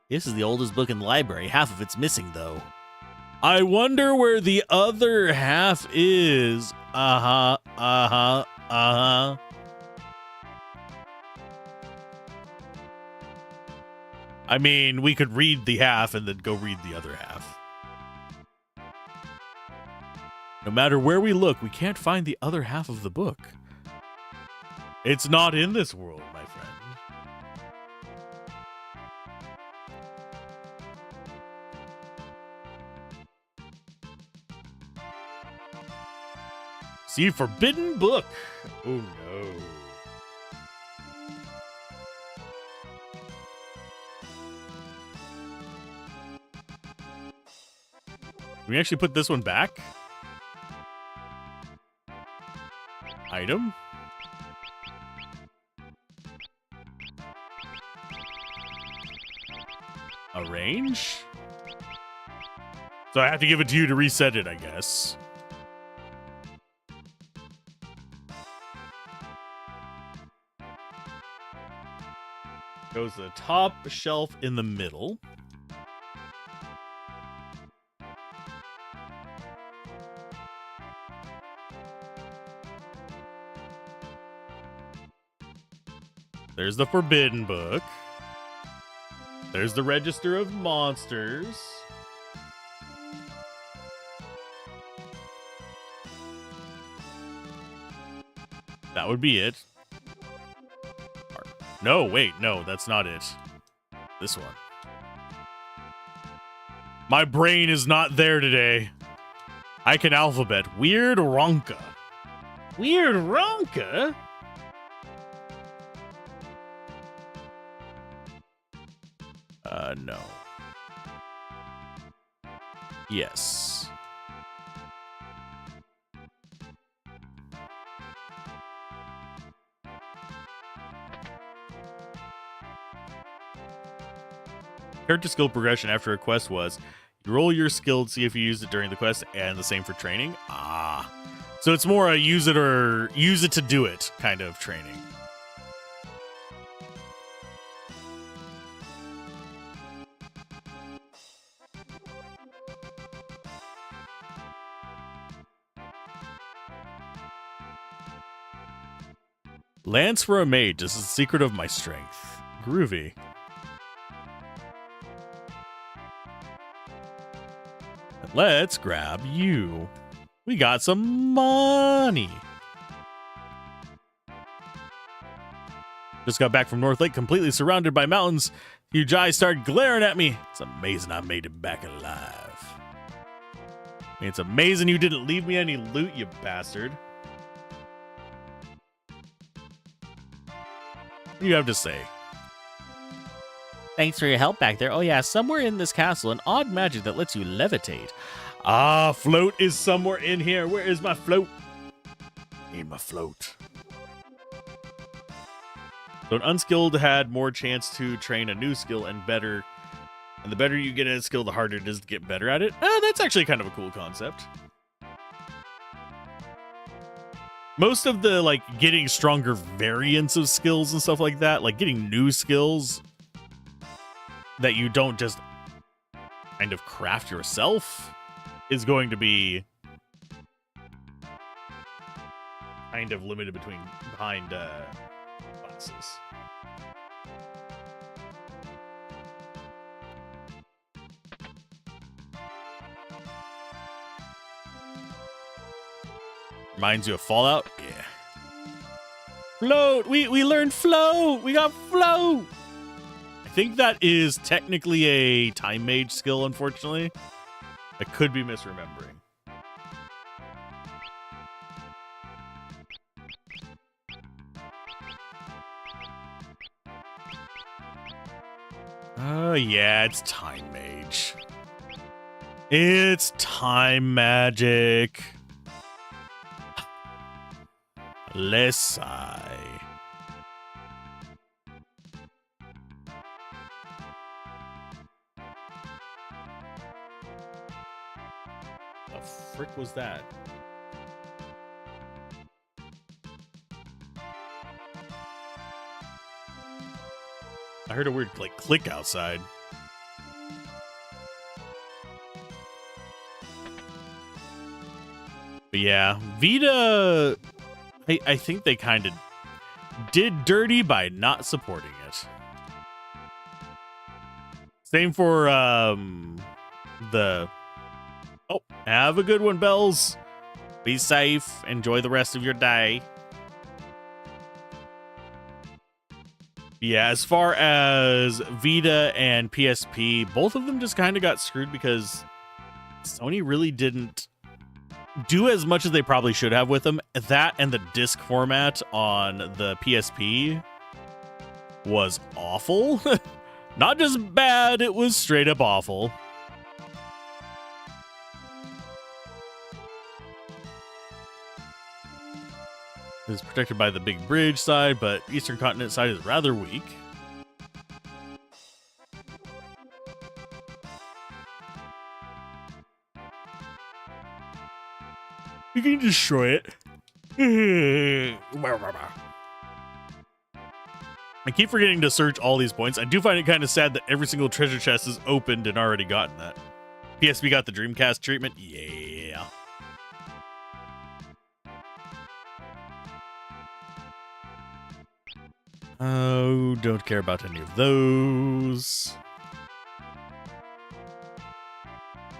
This is the oldest book in the library. Half of it's missing, though. I wonder where the other half is. Uh-huh. I mean, we could read the half and then go read the other half. No matter where we look, we can't find the other half of the book. It's not in this world, my friend. See, forbidden book. Oh no. Can we actually put this one back? Item. Arrange. So I have to give it to you to reset it, I guess. Goes to the top shelf in the middle. There's the forbidden book. There's the Register of Monsters. That would be it. No, wait, no, that's not it. This one. My brain is not there today. I can alphabet. Weird Ronka. Weird Ronka? No. Yes. Character skill progression after a quest was you roll your skill to see if you used it during the quest, and the same for training. Ah. So it's more a use it or use it to do it kind of training. Lance for a mage. This is the secret of my strength. Groovy. And let's grab you. We got some money. Just got back from North Lake, completely surrounded by mountains. Huge eyes started glaring at me. It's amazing I made it back alive. It's amazing you didn't leave me any loot, you bastard. What do you have to say? Thanks for your help back there. Oh yeah, somewhere in this castle, an odd magic that lets you levitate. Ah, float is somewhere in here. Where is my float? Need my float. So an unskilled had more chance to train a new skill and the better you get at a skill, the harder it is to get better at it. That's actually kind of a cool concept. Most of the like getting stronger variants of skills and stuff like that, like getting new skills that you don't just kind of craft yourself, is going to be kind of limited behind classes. Reminds you of Fallout? Yeah. Float! We learned float! We got float! I think that is technically a time mage skill, unfortunately. I could be misremembering. Oh, yeah, it's time mage. It's time magic. Let's sigh. The frick was that? I heard a weird like click outside. But yeah, Vita, I think they kind of did dirty by not supporting it. Same for the... Oh, have a good one, Bells. Be safe. Enjoy the rest of your day. Yeah, as far as Vita and PSP, both of them just kind of got screwed because Sony really didn't do as much as they probably should have with them. That and the disc format on the PSP was awful. Not just bad, it was straight up awful. It is protected by the big bridge side, but Eastern Continent side is rather weak. You can destroy it. I keep forgetting to search all these points. I do find it kind of sad that every single treasure chest is opened and already gotten that. PSP got the Dreamcast treatment. Yeah. Oh, don't care about any of those.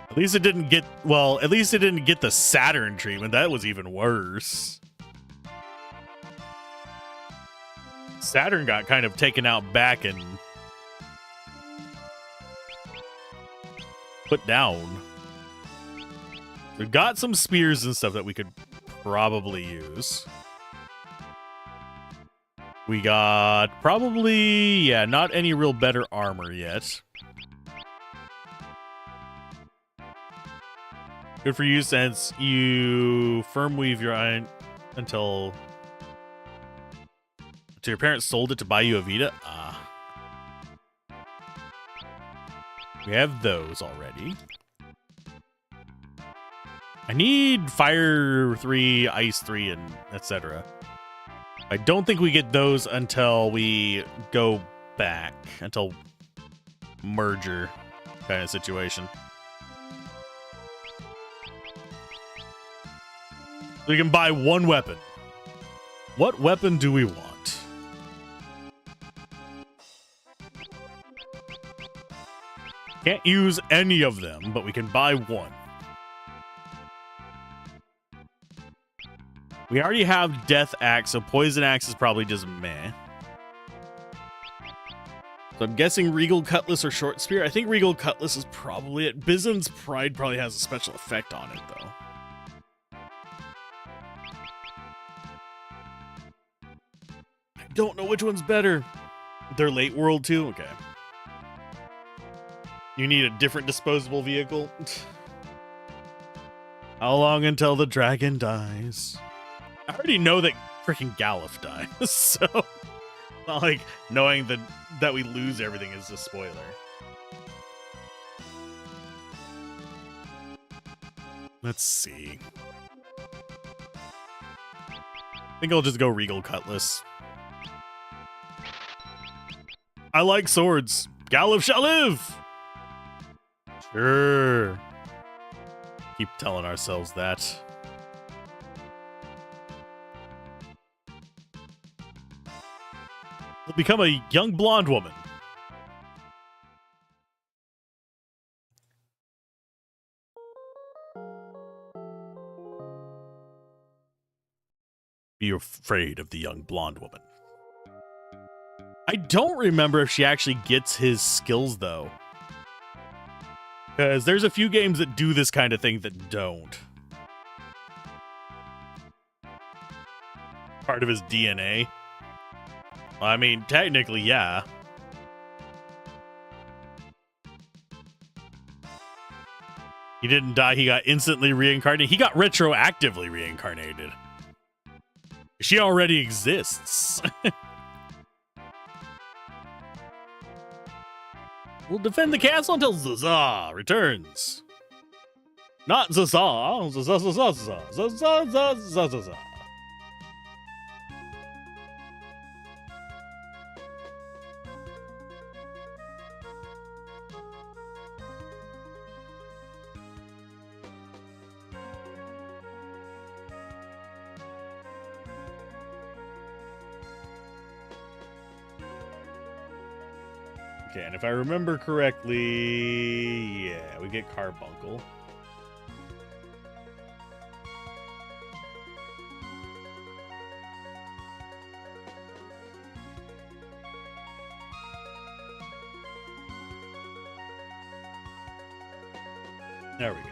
At least it didn't get, well, at least it didn't get the Saturn treatment. That was even worse. Saturn got kind of taken out back and put down. We've got some spears and stuff that we could probably use. We got probably, yeah, not any real better armor yet. Good for you since you firm weave your iron until your parents sold it to buy you a Vita. Ah. We have those already. I need Fire 3, Ice 3, and etc. I don't think we get those until we go back, until merger kind of situation. We can buy one weapon. What weapon do we want? Can't use any of them, but we can buy one. We already have Death Axe, so Poison Axe is probably just meh. So I'm guessing Regal Cutlass or Short Spear. I think Regal Cutlass is probably it. Bison's Pride probably has a special effect on it, though. I don't know which one's better. They're late world, too? Okay. You need a different disposable vehicle? How long until the dragon dies? I already know that freaking Galuf dies, so not like knowing that we lose everything is a spoiler. Let's see. I think I'll just go Regal Cutlass. I like swords. Galuf shall live! Sure. Keep telling ourselves that. We'll become a young blonde woman. Be afraid of the young blonde woman. I don't remember if she actually gets his skills, though. Because there's a few games that do this kind of thing that don't. Part of his DNA. I mean, technically, yeah. He didn't die, he got instantly reincarnated. He got retroactively reincarnated. She already exists. We'll defend the castle until Zaza returns. Not Zaza. Zaza. Okay, and if I remember correctly, yeah, we get Carbuncle. There we go.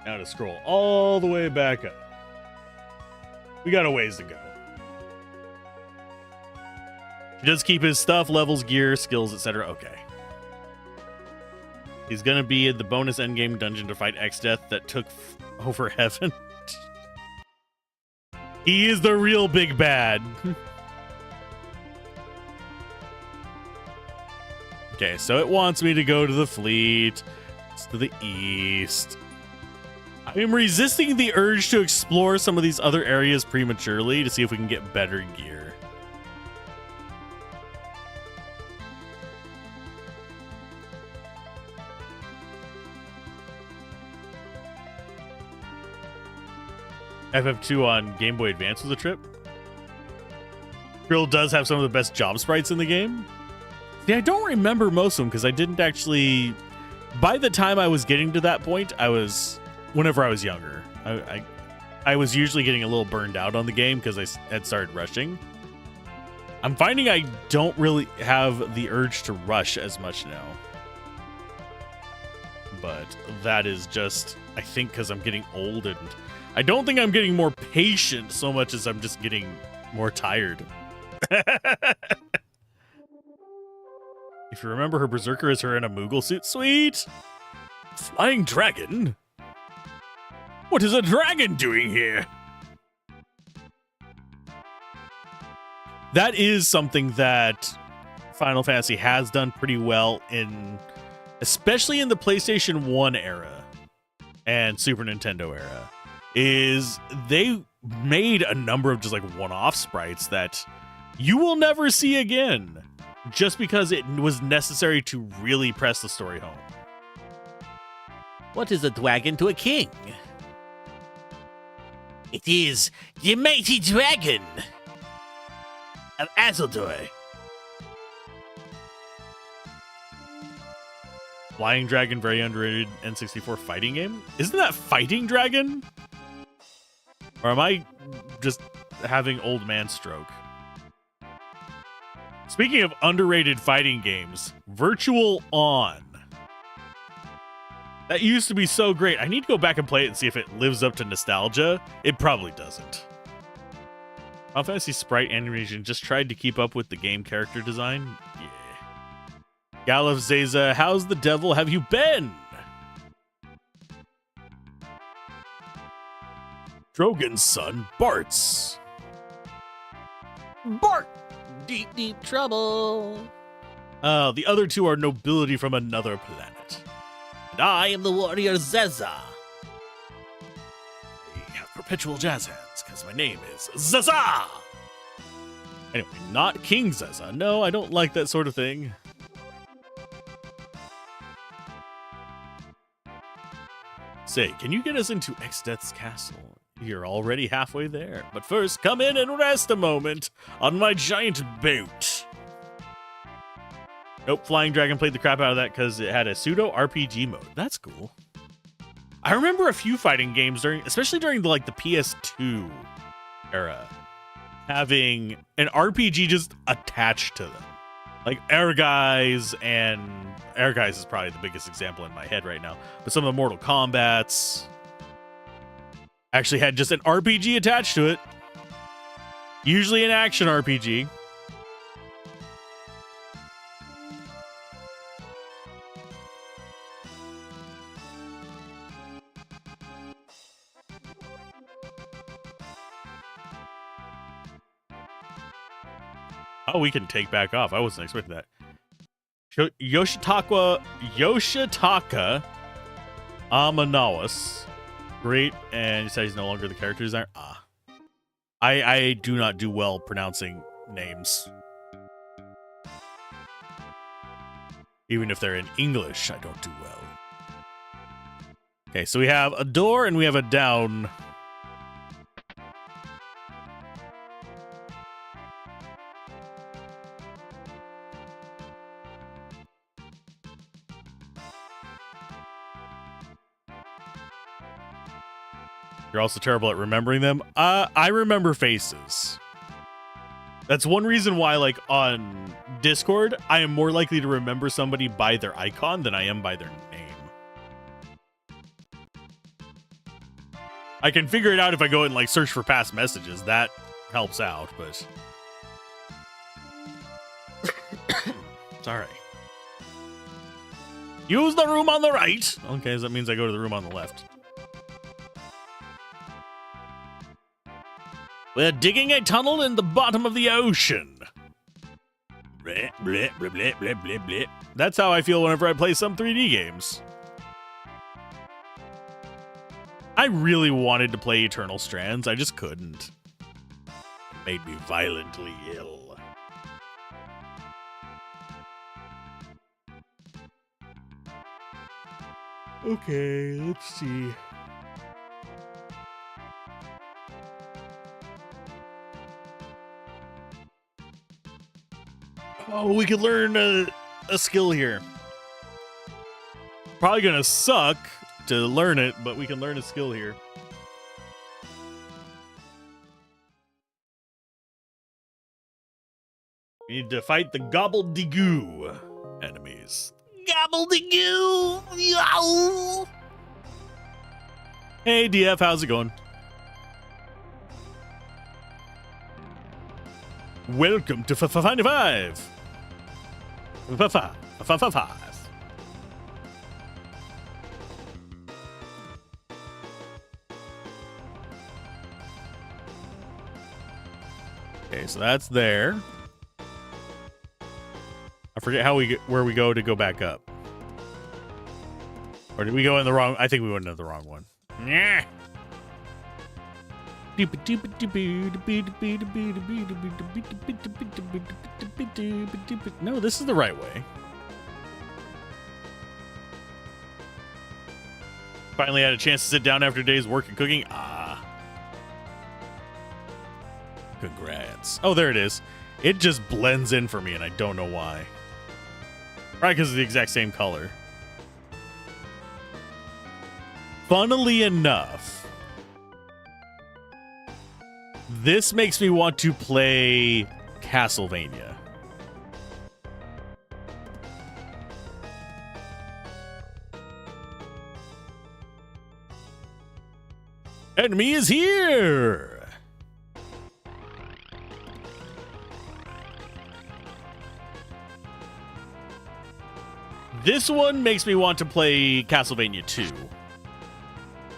Now to scroll all the way back up. We got a ways to go. He does keep his stuff, levels, gear, skills, etc. Okay. He's gonna be in the bonus endgame dungeon to fight X-Death that took over heaven. He is the real big bad. Okay, so it wants me to go to the fleet. It's to the east. I'm resisting the urge to explore some of these other areas prematurely to see if we can get better gear. FF2 on Game Boy Advance was a trip. Krill does have some of the best job sprites in the game. See, I don't remember most of them because I didn't actually... By the time I was getting to that point, whenever I was younger, I was usually getting a little burned out on the game because I had started rushing. I'm finding I don't really have the urge to rush as much now. But that is just, I think, because I'm getting old, and I don't think I'm getting more patient so much as I'm just getting more tired. If you remember, her berserker is her in a Moogle suit. Sweet! Flying dragon? What is a dragon doing here? That is something that Final Fantasy has done pretty well especially in the PlayStation 1 era and Super Nintendo era, is they made a number of just like one-off sprites that you will never see again, just because it was necessary to really press the story home. What is a dragon to a king? It is the mighty dragon of Alzorath. Flying Dragon, very underrated N64 fighting game. Isn't that Fighting Dragon? Or am I just having old man stroke? Speaking of underrated fighting games, Virtual On. That used to be so great. I need to go back and play it and see if it lives up to nostalgia. It probably doesn't. Final Fantasy sprite animation just tried to keep up with the game character design. Yeah. Galef Zeza, how's the devil have you been? Drogon's son, Bart's. Bart! Deep, deep trouble. The other two are nobility from another planet. And I am the warrior Zeza. I have perpetual jazz hands because my name is Zaza. Anyway, not King Zeza. No, I don't like that sort of thing. Say, can you get us into Exdeath's castle? You're already halfway there. But first, come in and rest a moment on my giant boat. Nope, Flying Dragon played the crap out of that because it had a pseudo RPG mode. That's cool. I remember a few fighting games especially during the PS2 era, having an RPG just attached to them. Like Air Guys is probably the biggest example in my head right now. But some of the Mortal Kombats actually had just an RPG attached to it. Usually an action RPG. Oh, we can take back off. I wasn't expecting that. Yoshitaka Amanawas. Great, and he said he's no longer the character designer. I do not do well pronouncing names. Even if they're in English, I don't do well. Okay, so we have a door and we have a down. You're also terrible at remembering them. I remember faces. That's one reason why, on Discord, I am more likely to remember somebody by their icon than I am by their name. I can figure it out if I go and, search for past messages. That helps out, but... It's alright. Use the room on the right! Okay, so that means I go to the room on the left. We're digging a tunnel in the bottom of the ocean. Bleh, bleh, bleh, bleh, bleh, bleh, bleh. That's how I feel whenever I play some 3D games. I really wanted to play Eternal Strands. I just couldn't. It made me violently ill. Okay, let's see. Oh, we could learn a skill here. Probably gonna suck to learn it, but we can learn a skill here. We need to fight the gobbledygoo enemies. Gobbledygoo! Yow! Hey, DF, how's it going? Welcome to Final Five. Okay, so that's there. I forget where we go to go back up. Or did we go in the wrong? I think we went into the wrong one. Yeah. No, this is the right way. Finally had a chance to sit down after a day's work and cooking. Congrats. Oh, there it is. It just blends in for me, and I don't know why. Probably because it's the exact same color. Funnily enough, this makes me want to play Castlevania. Enemy is here! This one makes me want to play Castlevania 2.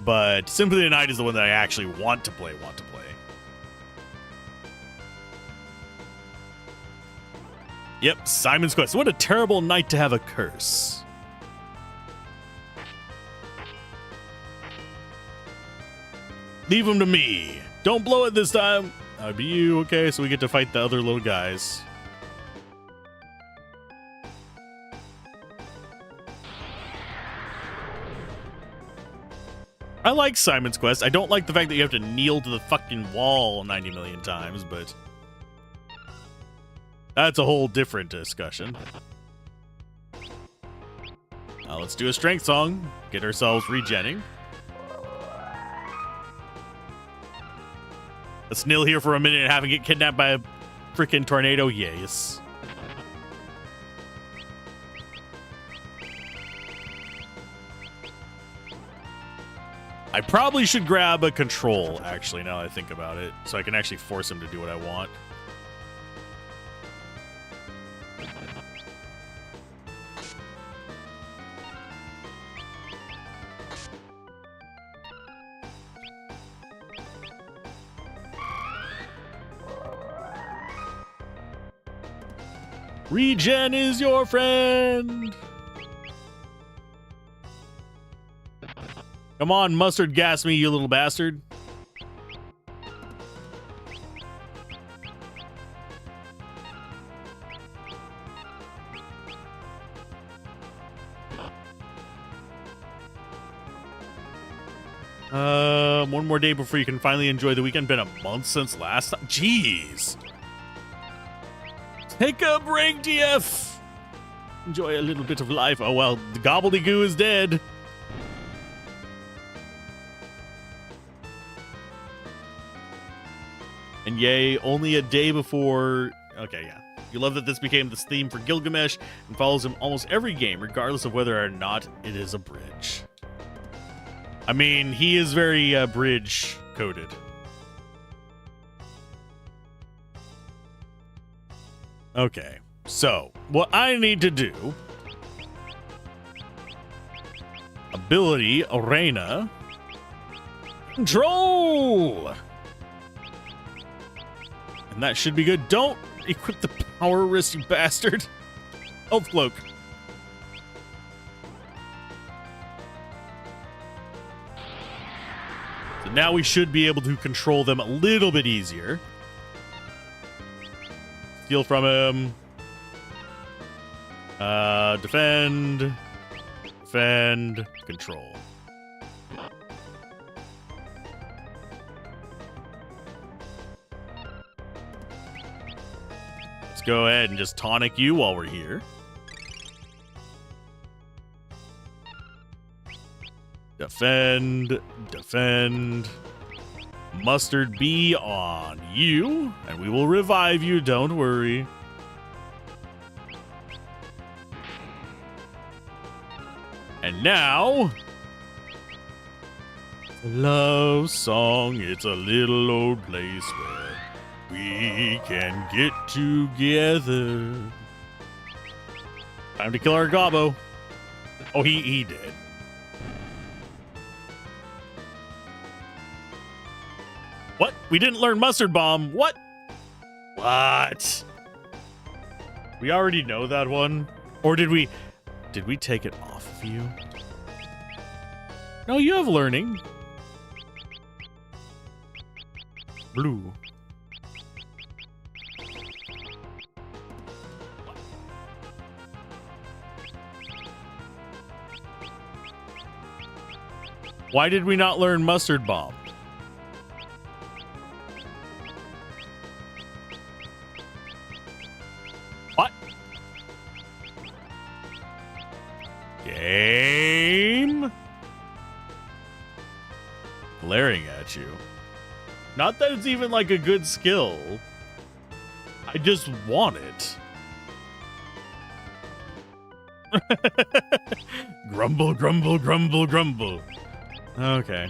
But Symphony of the Night is the one that I actually want to play. Yep, Simon's Quest. What a terrible night to have a curse. Leave him to me. Don't blow it this time. That'd be you. Okay, so we get to fight the other little guys. I like Simon's Quest. I don't like the fact that you have to kneel to the fucking wall 90 million times, but that's a whole different discussion. Let's do a strength song. Get ourselves regenning. Let's kneel here for a minute and have him get kidnapped by a freaking tornado. Yes. I probably should grab a control, actually, now that I think about it, so I can actually force him to do what I want. Regen is your friend! Come on, mustard gas me, you little bastard. One more day before you can finally enjoy the weekend. Been a month since last time. Jeez. Take a break, DF. Enjoy a little bit of life. Oh, well, the gobbledygoo is dead. And yay, only a day before... Okay, yeah. You love that this became the theme for Gilgamesh and follows him almost every game, regardless of whether or not it is a bridge. I mean, he is very bridge-coded. Okay, so what I need to do... Ability, Arena. Control! And that should be good. Don't equip the power wrist, you bastard. Elf cloak. So now we should be able to control them a little bit easier. Steal from him. Defend. Defend. Control. Let's go ahead and just tonic you while we're here. Defend, defend. Mustard be on you, and we will revive you, don't worry. And now, love song, it's a little old place where we can get together. Time to kill our gobbo. Oh, he did. What? We didn't learn Mustard Bomb. What? What? We already know that one. Or did we take it off of you? No, you have learning. Blue. Why did we not learn Mustard Bomb? What? Game? glaring at you. Not that it's even like a good skill. I just want it. Grumble, grumble, grumble, grumble. Okay.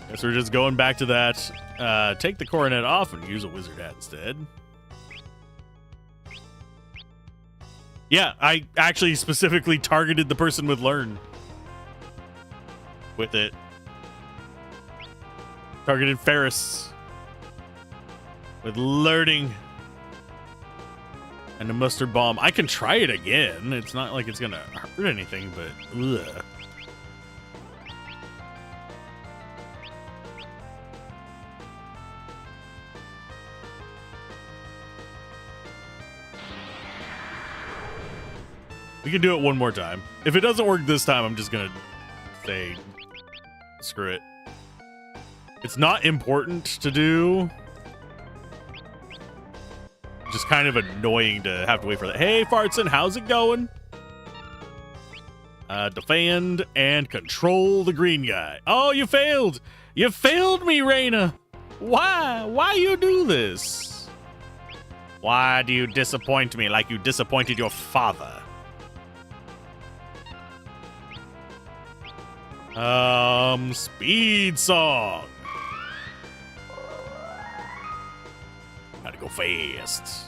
Guess we're just going back to that. Take the coronet off and use a wizard hat instead. Yeah, I actually specifically targeted the person with learn. With it. Targeted Ferris. With learning. And a mustard bomb. I can try it again. It's not like it's gonna hurt anything, but ugh. We can do it one more time. If it doesn't work this time, I'm just gonna say screw it. It's not important to do. Just kind of annoying to have to wait for that. Hey, Fartson, how's it going? Defend and control the green guy. Oh, you failed. You failed me, Reyna. Why? Why you do this? Why do you disappoint me like you disappointed your father? Speed song. Gotta go fast.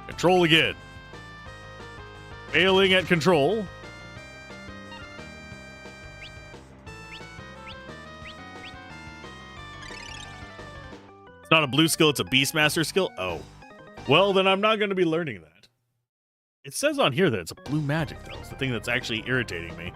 Control again. Failing at control. It's not a blue skill, it's a Beastmaster skill. Oh. Well, then I'm not going to be learning that. It says on here that it's a blue magic, though. It's the thing that's actually irritating me.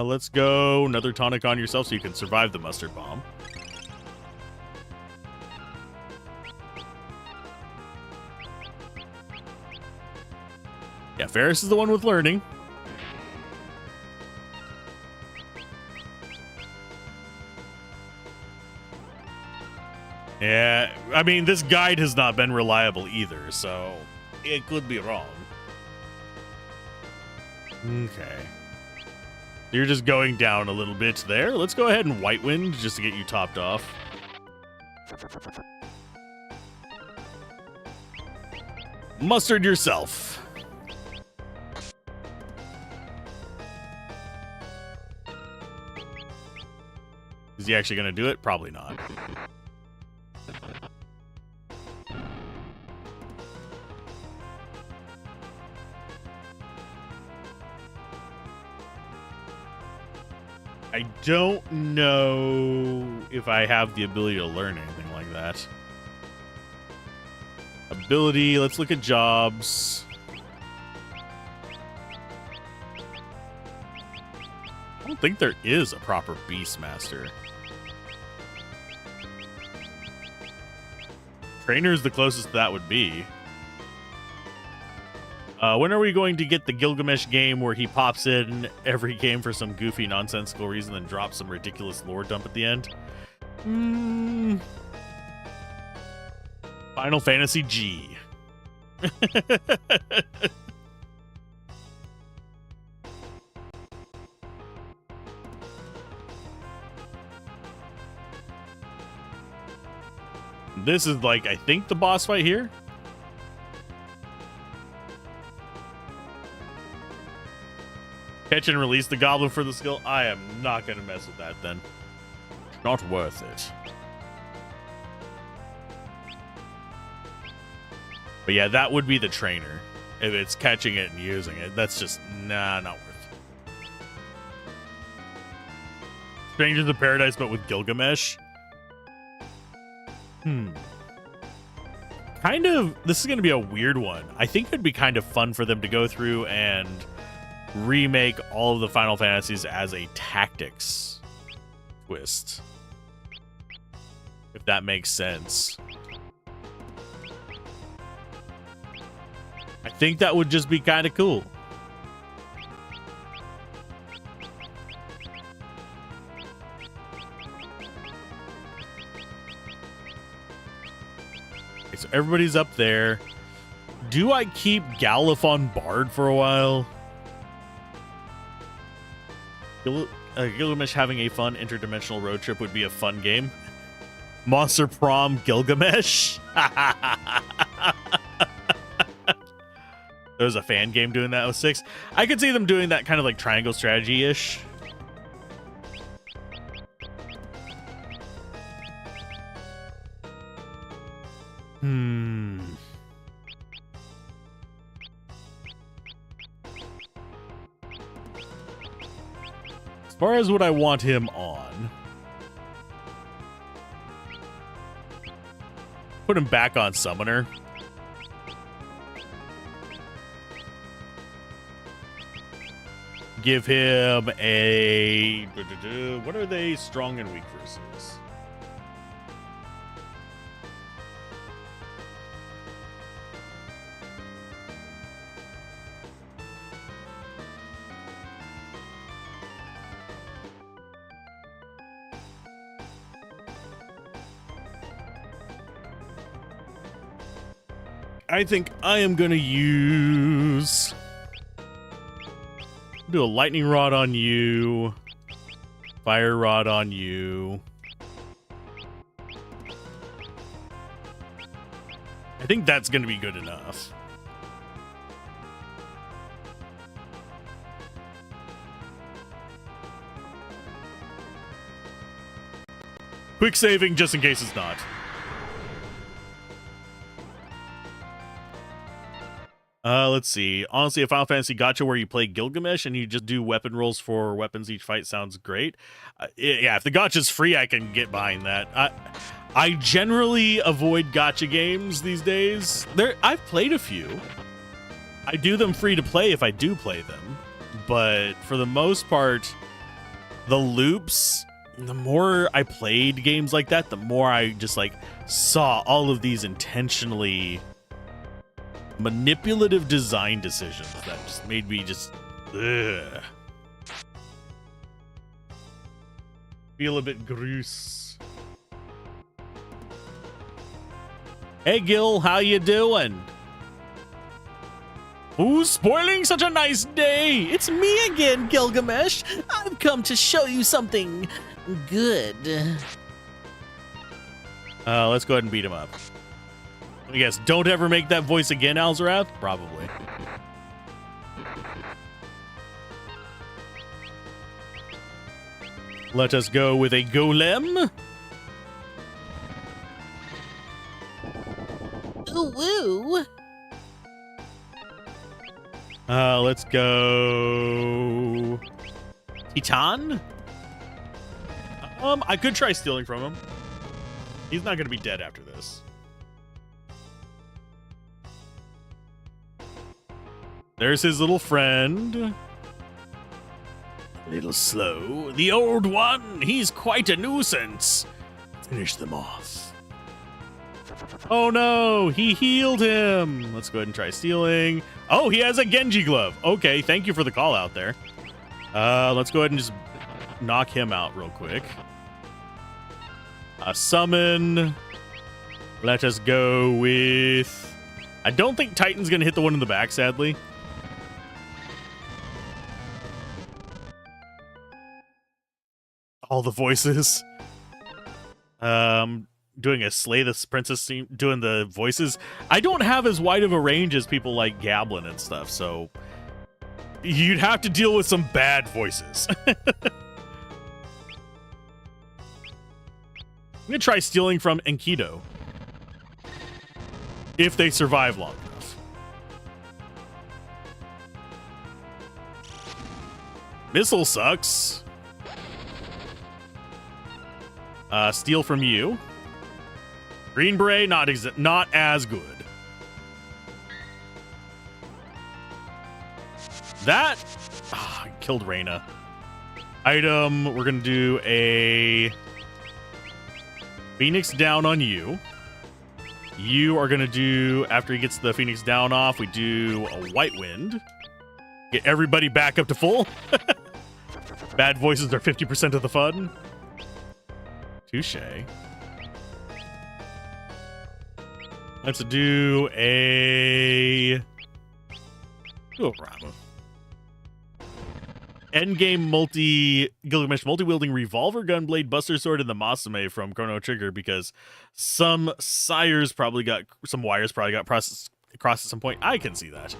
Let's go another tonic on yourself so you can survive the mustard bomb. Yeah, Ferris is the one with learning. Yeah, I mean, this guide has not been reliable either, so it could be wrong. Okay. You're just going down a little bit there. Let's go ahead and White Wind just to get you topped off. Mustard yourself. Is he actually going to do it? Probably not. I don't know if I have the ability to learn anything like that. Ability, let's look at jobs. I don't think there is a proper Beastmaster. Trainer is the closest that would be. When are we going to get the Gilgamesh game where he pops in every game for some goofy, nonsensical reason and drops some ridiculous lore dump at the end? Final Fantasy G. This is like, I think, the boss fight here. Catch and release the goblin for the skill. I am not going to mess with that then. Not worth it. But yeah, that would be the trainer. If it's catching it and using it. That's just, nah, not worth it. Strangers of Paradise, but with Gilgamesh. Kind of, this is going to be a weird one. I think it'd be kind of fun for them to go through and remake all of the Final Fantasies as a tactics twist. If that makes sense. I think that would just be kind of cool. Okay, so everybody's up there. Do I keep Galifon Bard for a while? Gilgamesh having a fun interdimensional road trip would be a fun game. Monster Prom Gilgamesh? There was a fan game doing that with 6. I could see them doing that kind of like triangle strategy-ish. As far as what I want him on, put him back on Summoner. Give him a... What are they strong and weak versus? I think I am going to use... Do a lightning rod on you. Fire rod on you. I think that's going to be good enough. Quick saving just in case it's not. Let's see. Honestly, a Final Fantasy gacha where you play Gilgamesh and you just do weapon rolls for weapons each fight sounds great. Yeah, if the gacha's free, I can get behind that. I generally avoid gacha games these days. I've played a few. I do them free to play if I do play them. But for the most part, the loops, the more I played games like that, the more I just like saw all of these intentionally manipulative design decisions that just made me just ugh. Feel a bit gross. Hey Gil, how you doing? Who's spoiling such a nice day? It's me again, Gilgamesh. I've come to show you something good. Let's go ahead and beat him up. Let me guess, don't ever make that voice again, Alzorath? Probably. Let us go with a golem. Ooh, woo. Let's go... Titan? I could try stealing from him. He's not going to be dead after this. There's his little friend. A little slow. The old one, he's quite a nuisance. Finish them off. Oh no, he healed him. Let's go ahead and try stealing. Oh, he has a Genji glove. Okay, thank you for the call out there. Let's go ahead and just knock him out real quick. Summon. Let us go with... I don't think Titan's going to hit the one in the back, sadly. All the voices. Doing a Slay the Princess theme, doing the voices. I don't have as wide of a range as people like Gablin and stuff, so you'd have to deal with some bad voices. I'm gonna try stealing from Enkidu. If they survive long enough. Missile sucks. Steal from you. Green Beret, not as good. That killed Reyna. Item, we're gonna do a Phoenix down on you. You are gonna do, after he gets the Phoenix down off, we do a White Wind. Get everybody back up to full. Bad voices are 50% of the fun. Touche. Let's do a Ramu. Endgame Gilgamesh multi-wielding revolver, gunblade, buster sword, and the Masame from Chrono Trigger, because some wires probably got crossed at some point. I can see that.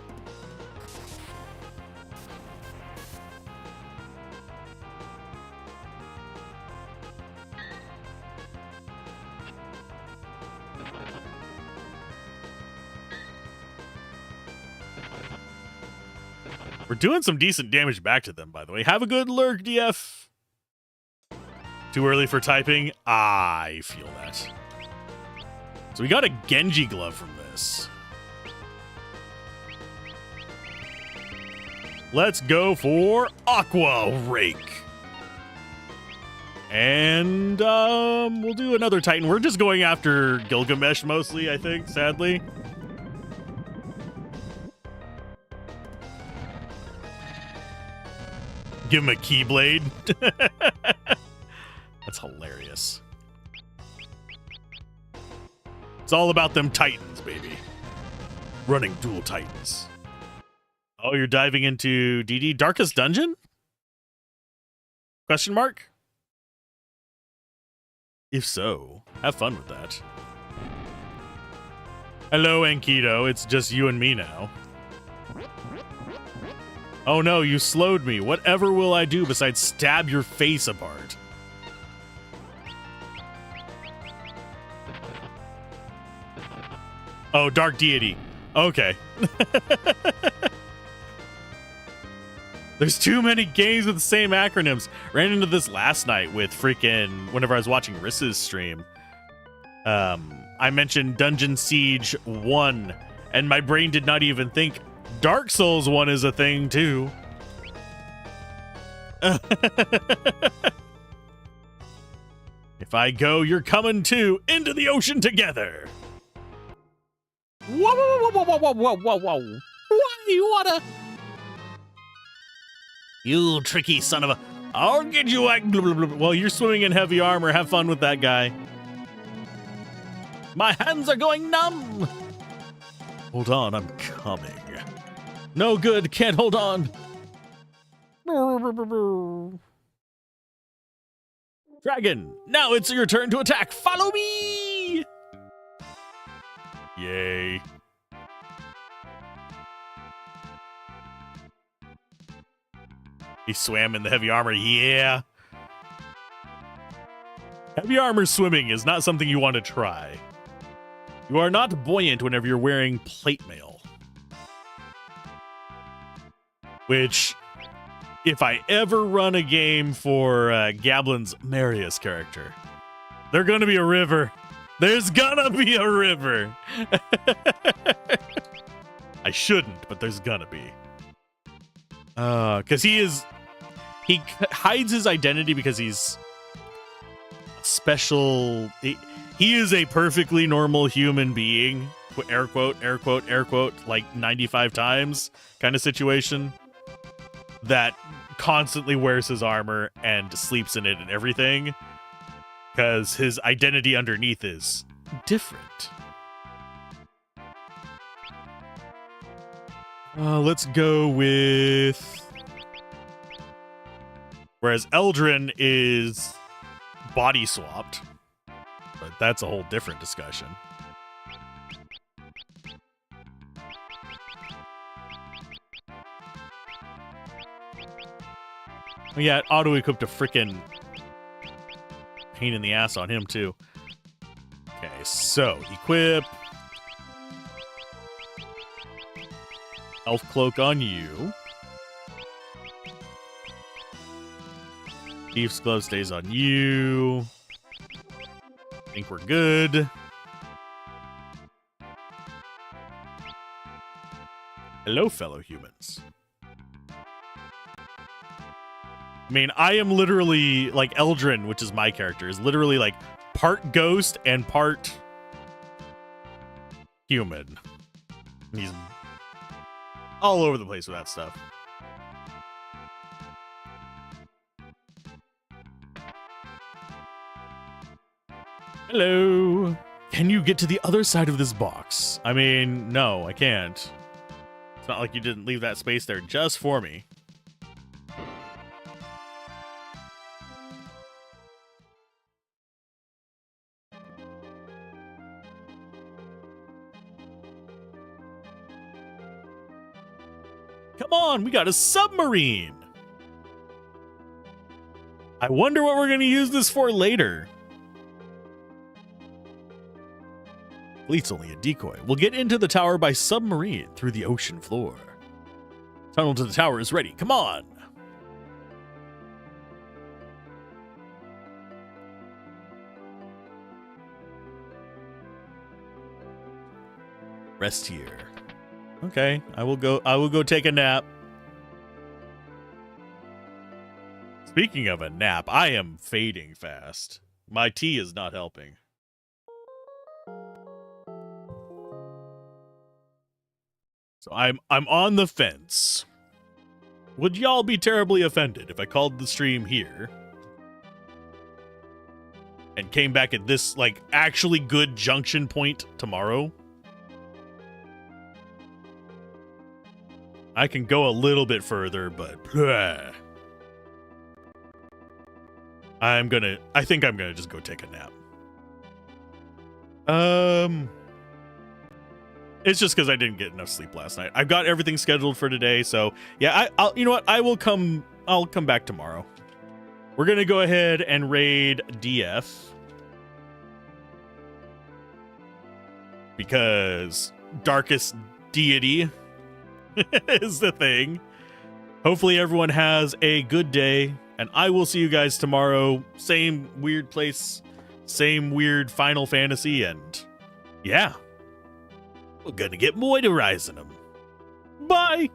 We're doing some decent damage back to them, by the way. Have a good lurk, DF. Too early for typing? I feel that. So we got a Genji glove from this. Let's go for Aqua Rake. And we'll do another Titan. We're just going after Gilgamesh mostly, I think, sadly. Give him a Keyblade. That's hilarious. It's all about them Titans, baby. Running dual Titans. Oh, you're diving into DD Darkest Dungeon? Question mark? If so, have fun with that. Hello, Enkido. It's just you and me now. Oh no, you slowed me. Whatever will I do besides stab your face apart? Oh, Dark Deity. Okay. There's too many games with the same acronyms. Ran into this last night with freaking whenever I was watching Rissa's stream. I mentioned Dungeon Siege 1, and my brain did not even think Dark Souls 1 is a thing, too. If I go, you're coming too. Into the ocean together. Whoa, whoa, whoa, whoa, whoa, whoa, whoa, whoa. Why do you wanna... You tricky son of a... I'll get you... Well, you're swimming in heavy armor. Have fun with that guy. My hands are going numb. Hold on, I'm coming. No good, can't hold on. Dragon, now it's your turn to attack. Follow me! Yay. He swam in the heavy armor, yeah. Heavy armor swimming is not something you want to try. You are not buoyant whenever you're wearing plate mail. Which, if I ever run a game for Gablin's Marius character, there's gonna be a river. There's gonna be a river. I shouldn't, but there's gonna be. Because he hides his identity because he's special. He is a perfectly normal human being. Air quote, air quote, air quote, like 95 times kind of situation. That constantly wears his armor and sleeps in it and everything. Because his identity underneath is different. Let's go with... Whereas Eldrin is body swapped. But that's a whole different discussion. Yeah, auto-equipped a frickin' pain in the ass on him, too. Okay, so, equip. Elf Cloak on you. Thief's Glove stays on you. I think we're good. Hello, fellow humans. I mean, I am literally, like, Eldrin, which is my character, is literally, like, part ghost and part human. He's all over the place with that stuff. Hello. Can you get to the other side of this box? I mean, no, I can't. It's not like you didn't leave that space there just for me. Come on, we got a submarine. I wonder what we're going to use this for later. Fleet's only a decoy. We'll get into the tower by submarine through the ocean floor. Tunnel to the tower is ready. Come on. Rest here. Okay, I will go take a nap. Speaking of a nap, I am fading fast. My tea is not helping. So I'm on the fence. Would y'all be terribly offended if I called the stream here and came back at this like actually good junction point tomorrow? I can go a little bit further, but I think I'm gonna just go take a nap. It's just because I didn't get enough sleep last night. I've got everything scheduled for today, so yeah, I'll you know what? I'll come back tomorrow. We're gonna go ahead and raid DF because Darkest Deity is the thing. Hopefully everyone has a good day, and I will see you guys tomorrow. Same weird place, same weird Final Fantasy, and yeah, we're gonna get moisturizing them. Bye!